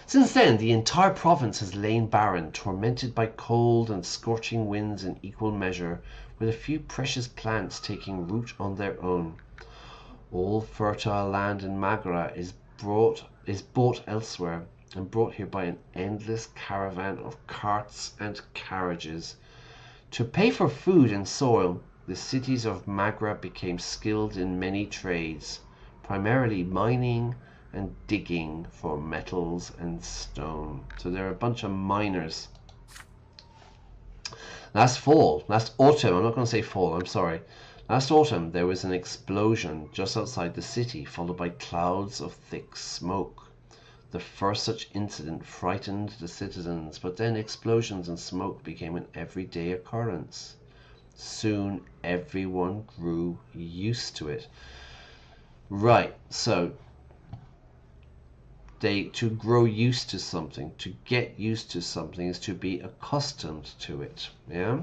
Since then, the entire province has lain barren, tormented by cold and scorching winds in equal measure, with a few precious plants taking root on their own. All fertile land in Magra is bought elsewhere, and brought here by an endless caravan of carts and carriages. To pay for food and soil, the cities of Magra became skilled in many trades, primarily mining and digging for metals and stone. So they're a bunch of miners. Last autumn, I'm not going to say fall, I'm sorry. Last autumn there was an explosion just outside the city, followed by clouds of thick smoke. The first such incident frightened the citizens, but then explosions and smoke became an everyday occurrence. Soon everyone grew used to it. Right, so to grow used to something, to get used to something, is to be accustomed to it. Yeah.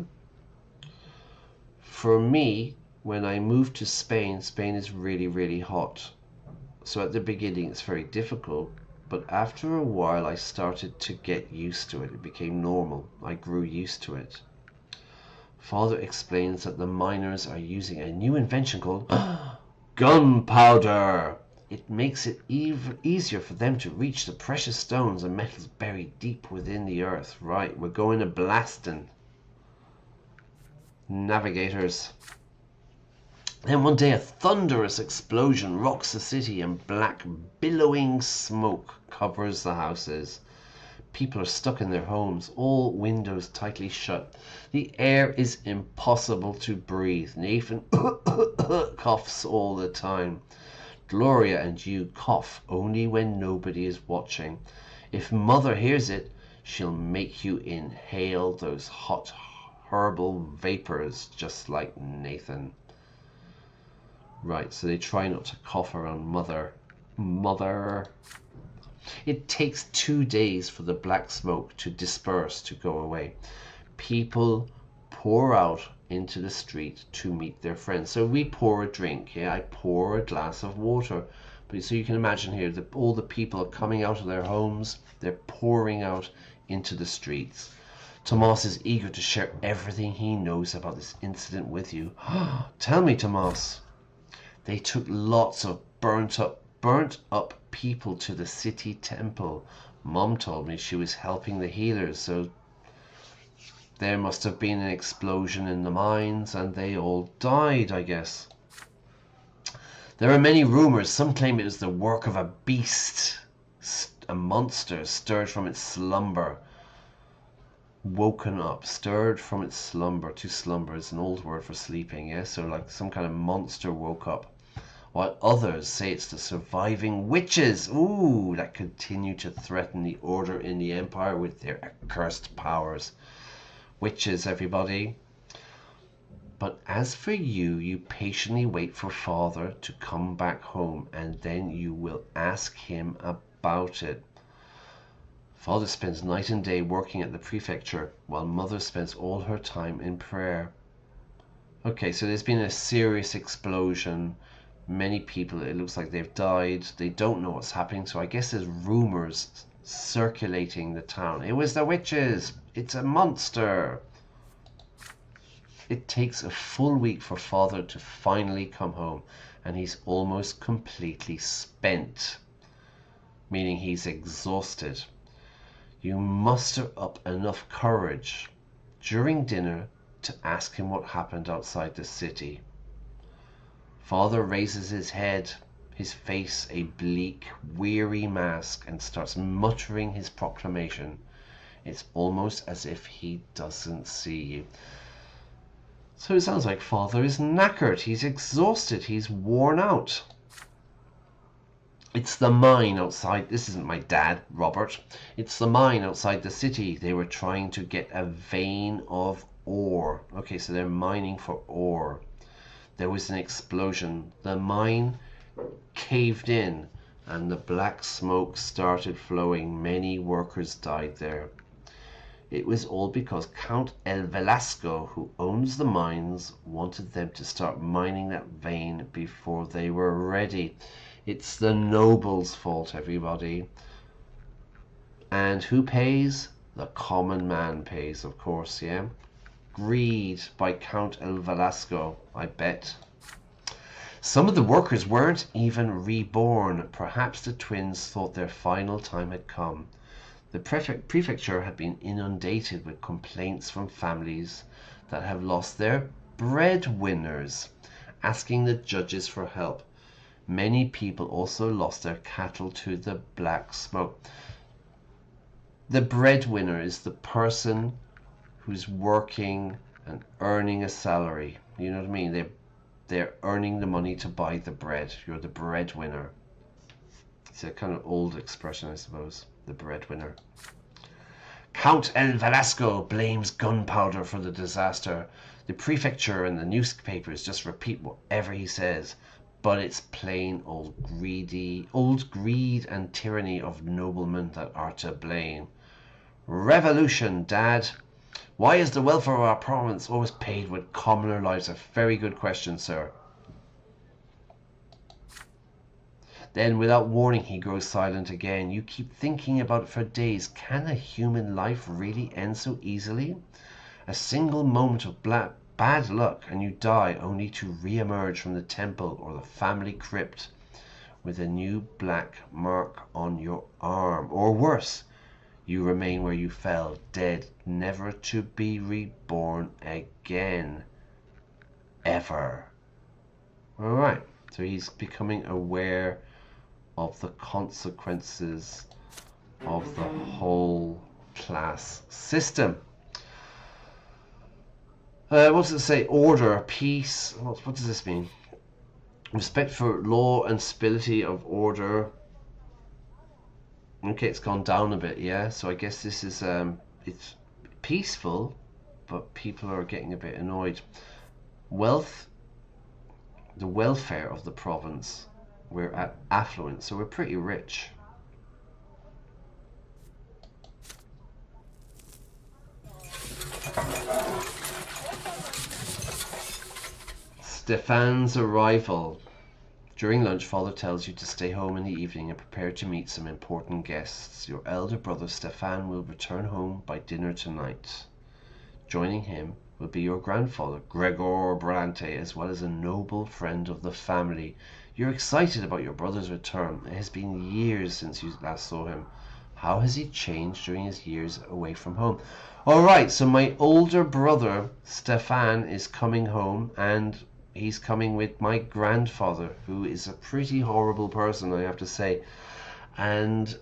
For me, when I moved to Spain, Spain is really, really hot. So at the beginning it's very difficult, but after a while I started to get used to it. It became normal. I grew used to it. Father explains that the miners are using a new invention called gunpowder. It makes it easier for them to reach the precious stones and metals buried deep within the earth. Right, we're going to blasting. Navigators. Then one day a thunderous explosion rocks the city and black billowing smoke covers the houses. People are stuck in their homes, all windows tightly shut. The air is impossible to breathe. Nathan coughs all the time. Gloria and you cough only when nobody is watching. If Mother hears it, she'll make you inhale those hot herbal vapors just like Nathan. Right, so they try not to cough around Mother. It takes 2 days for the black smoke to disperse, to go away. People pour out into the street to meet their friends. So we pour a drink. Yeah, I pour a glass of water. But so you can imagine here that all the people are coming out of their homes. They're pouring out into the streets. Tomas is eager to share everything he knows about this incident with you. Tell me, Tomas. They took lots of burnt up people to the city temple. Mom told me she was helping the healers, so there must have been an explosion in the mines and they all died, I guess. There are many rumors. Some claim it was the work of a beast, a monster stirred from its slumber. Woken up, stirred from its slumber. To slumber is an old word for sleeping, yeah? So like some kind of monster woke up. While others say it's the surviving witches, that continue to threaten the order in the empire with their accursed powers. Witches, everybody. But as for you, you patiently wait for Father to come back home, and then you will ask him about it. Father spends night and day working at the prefecture, while Mother spends all her time in prayer. Okay, so there's been a serious explosion. Many people, it looks like they've died. They don't know what's happening, so I guess there's rumors circulating the town. It was the witches. It's a monster. It takes a full week for Father to finally come home, and he's almost completely spent, meaning he's exhausted. You muster up enough courage during dinner to ask him what happened outside the city. Father raises his head, his face a bleak, weary mask, and starts muttering his proclamation. It's almost as if he doesn't see you. So it sounds like Father is knackered, he's exhausted, he's worn out. It's the mine outside. This isn't my dad, Robert. It's the mine outside the city. They were trying to get a vein of ore. Okay, so they're mining for ore. There was an explosion. The mine caved in and the black smoke started flowing. Many workers died there. It was all because Count El Velasco, who owns the mines, wanted them to start mining that vein before they were ready. It's the nobles' fault, everybody. And who pays? The common man pays, of course, yeah? Greed by Count El Velasco, I bet. Some of the workers weren't even reborn. Perhaps the twins thought their final time had come. The prefecture had been inundated with complaints from families that have lost their breadwinners, asking the judges for help. Many people also lost their cattle to the black smoke. The breadwinner is the person who's working and earning a salary. You know what I mean? They're earning the money to buy the bread. You're the breadwinner. It's a kind of old expression, I suppose. The breadwinner. Count El Velasco blames gunpowder for the disaster. The prefecture and the newspapers just repeat whatever he says, but it's plain old greed and tyranny of noblemen that are to blame. Revolution, Dad. Why is the welfare of our province always paid with commoner lives? A very good question, sir. Then, without warning, he grows silent again. You keep thinking about it for days. Can a human life really end so easily? A single moment of bad luck and you die, only to re-emerge from the temple or the family crypt with a new black mark on your arm. Or worse, you remain where you fell, dead, never to be reborn again. Ever. Alright, so he's becoming aware of the consequences of the whole class system. What does it say? Order, peace. What does this mean? Respect for law and stability of order. Okay, it's gone down a bit, yeah. So I guess this is it's peaceful, but people are getting a bit annoyed. Wealth, the welfare of the province. We're at affluent, so we're pretty rich. Stefan's arrival. During lunch, Father tells you to stay home in the evening and prepare to meet some important guests. Your elder brother Stefan will return home by dinner tonight. Joining him will be your grandfather, Gregor Brante, as well as a noble friend of the family. You're excited about your brother's return. It has been years since you last saw him. How has he changed during his years away from home? Alright, so my older brother, Stefan, is coming home, and he's coming with my grandfather, who is a pretty horrible person, I have to say. And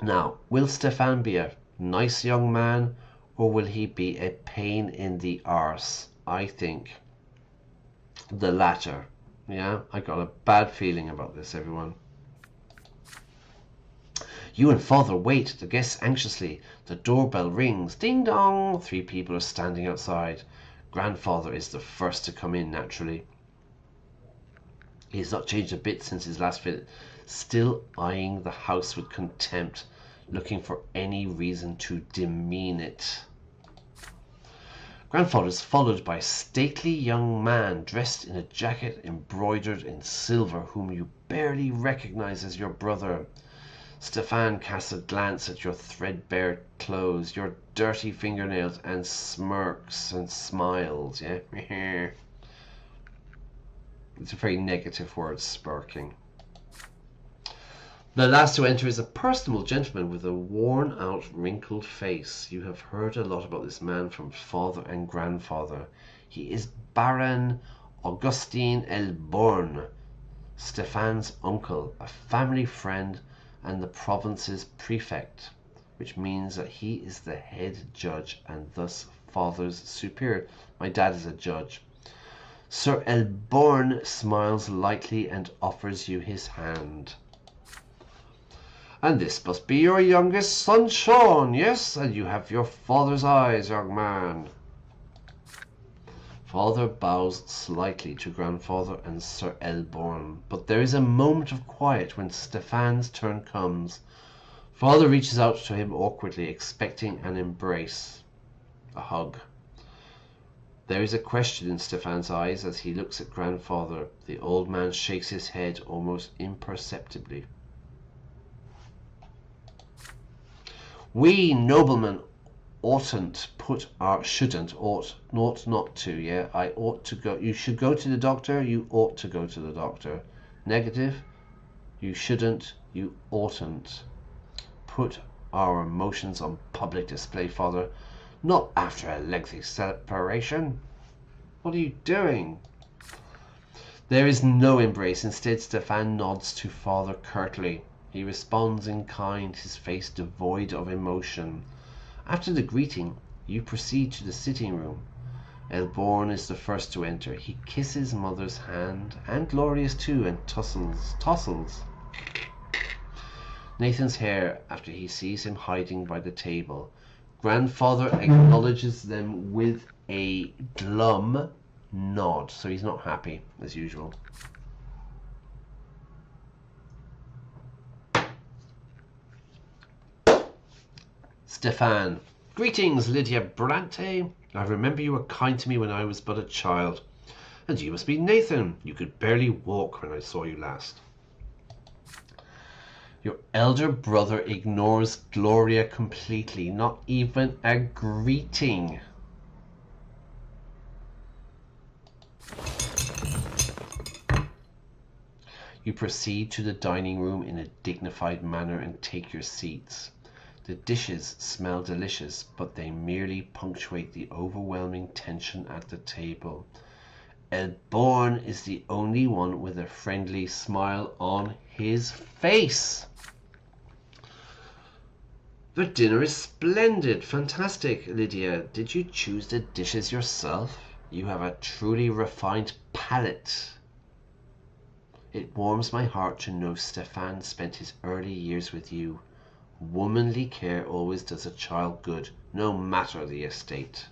now, will Stefan be a nice young man, or will he be a pain in the arse? I think the latter. Yeah, I got a bad feeling about this, everyone. You and Father wait, the guests anxiously. The doorbell rings. Ding dong! 3 people are standing outside. Grandfather is the first to come in, naturally. He's not changed a bit since his last visit, still eyeing the house with contempt, looking for any reason to demean it. Grandfather is followed by a stately young man dressed in a jacket embroidered in silver, whom you barely recognize as your brother. Stefan casts a glance at your threadbare clothes, your dirty fingernails, and smirks and smiles. Yeah, it's a very negative word, smirking. The last to enter is a personable gentleman with a worn-out, wrinkled face. You have heard a lot about this man from father and grandfather. He is Baron Augustin Elborn, Stefan's uncle, a family friend, and the province's prefect, which means that he is the head judge and thus father's superior. My dad is a judge. Sir Elborn smiles lightly and offers you his hand. And this must be your youngest son, Sean, yes? And you have your father's eyes, young man. Father bows slightly to grandfather and Sir Elborn, but there is a moment of quiet when Stefan's turn comes. Father reaches out to him awkwardly, expecting an embrace, a hug. There is a question in Stefan's eyes as he looks at grandfather. The old man shakes his head almost imperceptibly. We noblemen oughtn't put our shouldn't, ought not to, yeah? I ought to go. You should go to the doctor. You ought to go to the doctor. Negative. You shouldn't. You oughtn't put our emotions on public display, father. Not after a lengthy separation. What are you doing? There is no embrace. Instead, Stefan nods to father curtly. He responds in kind, his face devoid of emotion. After the greeting, you proceed to the sitting room. Elborn is the first to enter. He kisses mother's hand, and Gloria's too, and tousles Nathan's hair after he sees him hiding by the table. Grandfather acknowledges them with a glum nod, so he's not happy, as usual. Stefan. Greetings, Lydia Brante. I remember you were kind to me when I was but a child. And you must be Nathan. You could barely walk when I saw you last. Your elder brother ignores Gloria completely, not even a greeting. You proceed to the dining room in a dignified manner and take your seats. The dishes smell delicious, but they merely punctuate the overwhelming tension at the table. Elborn is the only one with a friendly smile on his face. The dinner is splendid, fantastic, Lydia. Did you choose the dishes yourself? You have a truly refined palate. It warms my heart to know Stefan spent his early years with you. Womanly care always does a child good, no matter the estate.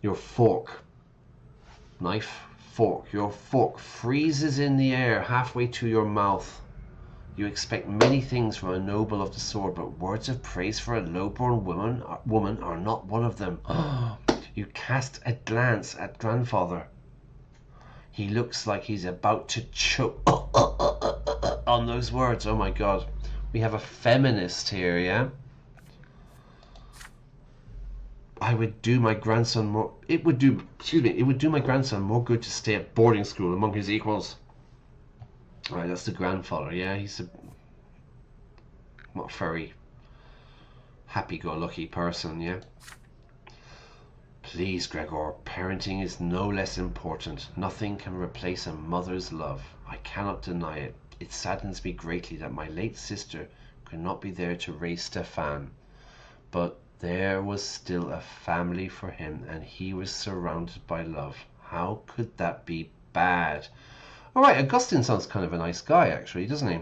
Your fork, knife, fork, your fork freezes in the air halfway to your mouth. You expect many things from a noble of the sword, but words of praise for a low-born woman are not one of them. You cast a glance at grandfather. He looks like he's about to choke on those words. Oh my god. We have a feminist here, yeah? I would do my grandson more... It would do my grandson more good to stay at boarding school among his equals. Alright, that's the grandfather, yeah? He's not a very happy-go-lucky person, yeah? Please, Gregor, parenting is no less important. Nothing can replace a mother's love. I cannot deny it. It saddens me greatly that my late sister could not be there to raise Stefan. But there was still a family for him, and he was surrounded by love. How could that be bad? All right, Augustine sounds kind of a nice guy, actually, doesn't he?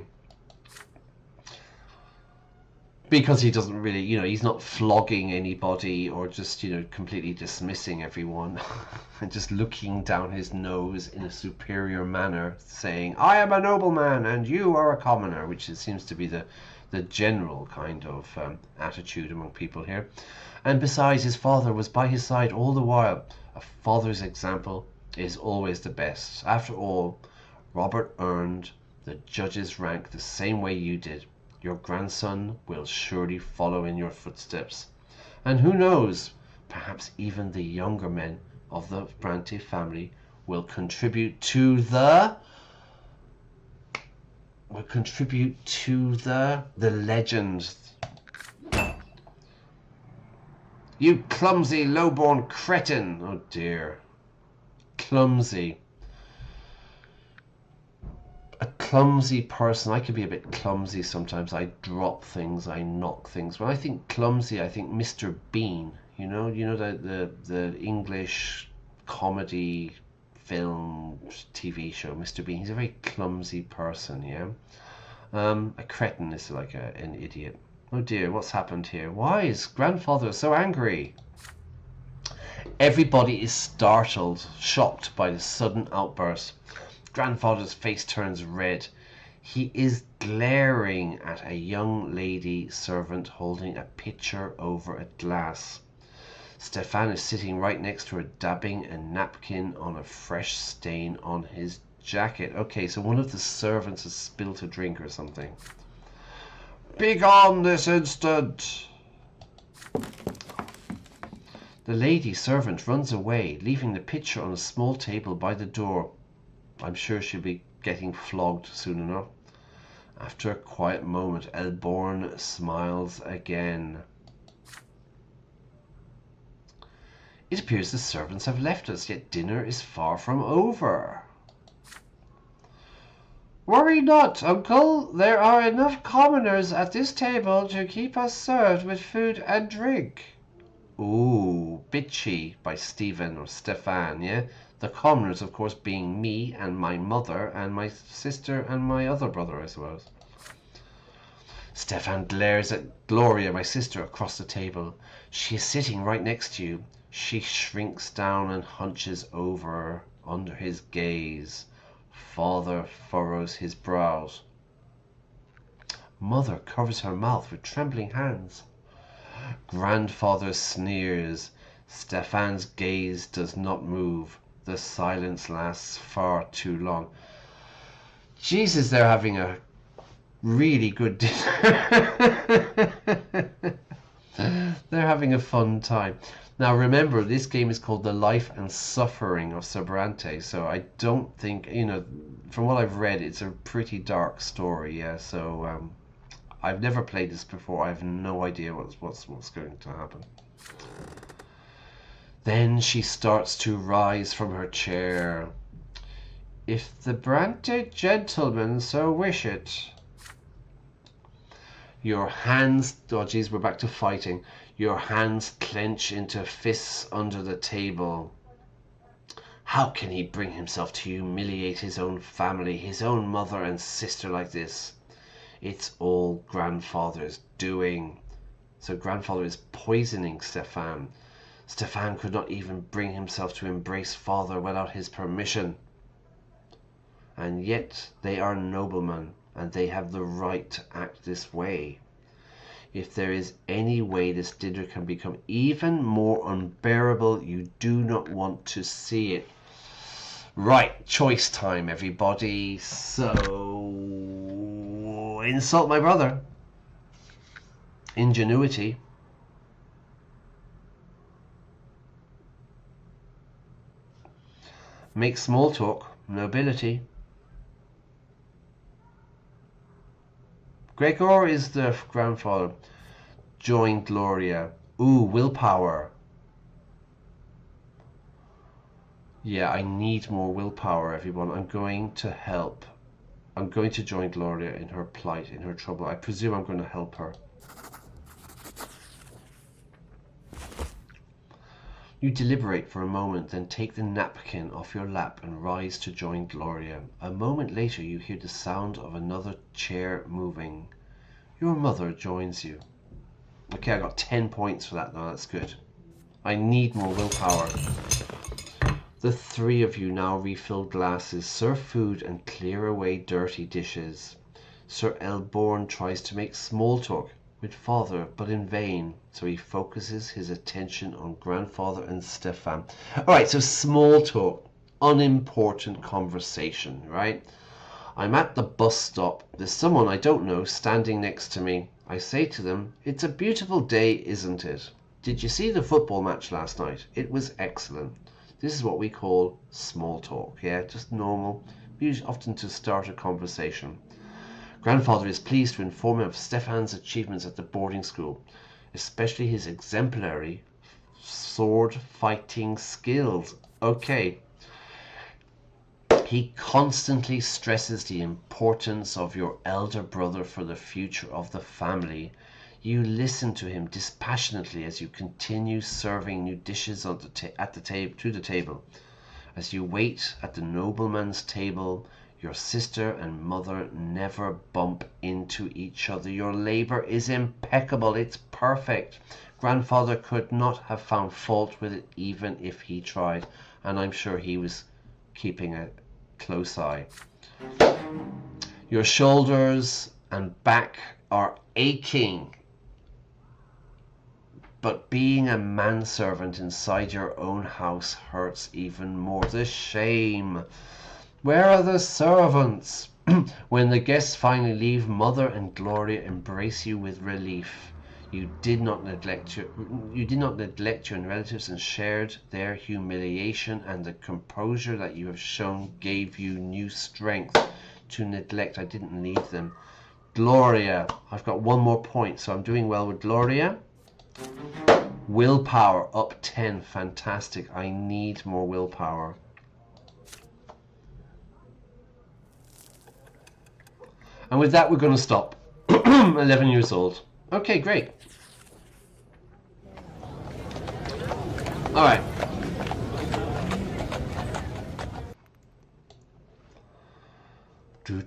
Because he doesn't really, he's not flogging anybody or just, completely dismissing everyone and just looking down his nose in a superior manner, saying, I am a nobleman and you are a commoner, which seems to be the general kind of attitude among people here. And besides, his father was by his side all the while. A father's example is always the best. After all, Robert earned the judge's rank the same way you did. Your grandson will surely follow in your footsteps. And who knows, perhaps even the younger men of the Brante family will contribute to the legend. You clumsy, low-born cretin. Oh dear. Clumsy. A clumsy person. I can be a bit clumsy sometimes. I drop things, I knock things. When I think clumsy, I think Mr. Bean. The English comedy film TV show, Mr. Bean. He's a very clumsy person, yeah? A cretin is like an idiot. Oh dear, what's happened here? Why is grandfather so angry? Everybody is startled, shocked by the sudden outburst. Grandfather's face turns red. He is glaring at a young lady servant holding a pitcher over a glass. Stefan is sitting right next to her, dabbing a napkin on a fresh stain on his jacket. Okay, so one of the servants has spilled a drink or something. Begone this instant! The lady servant runs away, leaving the pitcher on a small table by the door. I'm sure she'll be getting flogged soon enough. After a quiet moment, Elborn smiles again. It appears the servants have left us, yet dinner is far from over. Worry not, uncle. There are enough commoners at this table to keep us served with food and drink. Ooh, bitchy by Stephen or Stefan, yeah? The commoners, of course, being me and my mother and my sister and my other brother, I suppose. Stefan glares at Gloria, my sister, across the table. She is sitting right next to you. She shrinks down and hunches over under his gaze. Father furrows his brows. Mother covers her mouth with trembling hands. Grandfather sneers. Stefan's gaze does not move. The silence lasts far too long. Jesus, they're having a really good dinner. They're having a fun time. Now remember, this game is called The Life and Suffering of Sir Brante, so I don't think, from what I've read, it's a pretty dark story, yeah, so I've never played this before. I have no idea what's going to happen. Then she starts to rise from her chair. If the Brante gentlemen so wish it. Your hands, oh geez, we're back to fighting. Your hands clench into fists under the table. How can he bring himself to humiliate his own family, his own mother and sister like this? It's all grandfather's doing. So grandfather is poisoning Stefan. Stefan could not even bring himself to embrace father without his permission. And yet they are noblemen, and they have the right to act this way. If there is any way this dinner can become even more unbearable, you do not want to see it. Right, choice time, everybody. So, insult my brother. Ingenuity. Make small talk. Nobility. Gregor is the grandfather. Join Gloria. Ooh, willpower. Yeah, I need more willpower, everyone. I'm going to help. I'm going to join Gloria in her plight, in her trouble. I presume I'm going to help her. You deliberate for a moment, then take the napkin off your lap and rise to join Gloria. A moment later, you hear the sound of another chair moving. Your mother joins you. Okay, I got 10 points for that now. That's good. I need more willpower. The three of you now refill glasses, serve food, and clear away dirty dishes. Sir Elborn tries to make small talk with father, but in vain, so he focuses his attention on grandfather and Stefan. Alright, so small talk, unimportant conversation, right? I'm at the bus stop. There's someone I don't know standing next to me. I say to them, it's a beautiful day, isn't it? Did you see the football match last night? It was excellent. This is what we call small talk, yeah? Just normal, used often to start a conversation. Grandfather is pleased to inform him of Stefan's achievements at the boarding school, especially his exemplary sword fighting skills. Okay. He constantly stresses the importance of your elder brother for the future of the family. You listen to him dispassionately as you continue serving new dishes to the table. As you wait at the nobleman's table, Your sister and mother never bump into each other. Your labor is impeccable. It's perfect. Grandfather could not have found fault with it even if he tried. And I'm sure he was keeping a close eye. Your shoulders and back are aching. But being a manservant inside your own house hurts even more. The shame. Where are the servants? When the guests finally leave, Mother and Gloria embrace you with relief. You did not neglect your relatives and shared their humiliation, and the composure that you have shown gave you new strength to neglect. I didn't leave them. Gloria. I've got one more point, so I'm doing well with Gloria. Willpower up 10. Fantastic. I need more willpower. And with that, we're going to stop. 11 years old. Okay, great. All right. I'm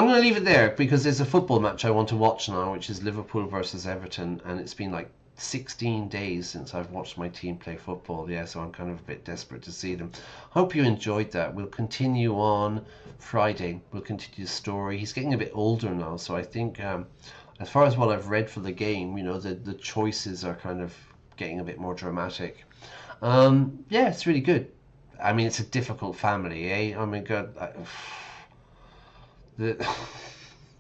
going to leave it there because there's a football match I want to watch now, which is Liverpool versus Everton, and it's been like 16 days since I've watched my team play football. Yeah, so I'm kind of a bit desperate to see them. Hope you enjoyed that. We'll continue on Friday. We'll continue the story. He's getting a bit older now, so I think as far as what I've read for the game, you know, the choices are kind of getting a bit more dramatic. Yeah, it's really good. I mean, it's a difficult family, eh? I mean, God,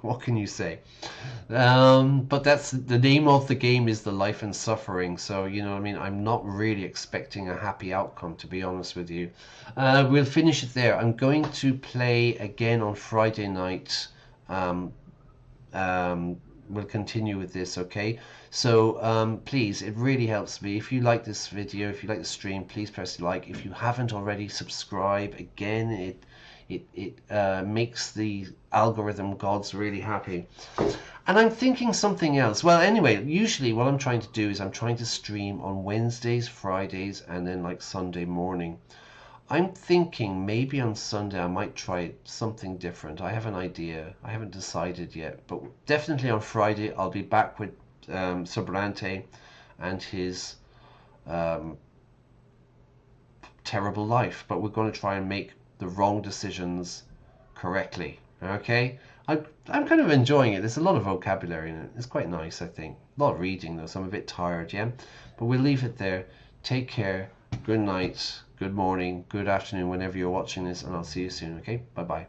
what can you say? But that's the name of the game, is the life and suffering. So, you know what I mean? I'm not really expecting a happy outcome, to be honest with you. We'll finish it there. I'm going to play again on Friday night. We'll continue with this, okay? So please, it really helps me. If you like this video, if you like the stream, please press like. If you haven't already, subscribe. Again, it makes the algorithm gods really happy. And I'm thinking something else. Well, anyway, usually what I'm trying to do is I'm trying to stream on Wednesdays, Fridays, and then like Sunday morning. I'm thinking maybe on Sunday I might try something different. I have an idea. I haven't decided yet, but definitely on Friday I'll be back with Sir Brante and his terrible life. But we're going to try and make the wrong decisions correctly. Okay? I'm kind of enjoying it. There's a lot of vocabulary in it. It's quite nice, I think. A lot of reading though, so I'm a bit tired, yeah? But we'll leave it there. Take care. Good night. Good morning, good afternoon, whenever you're watching this, and I'll see you soon, okay? Bye-bye.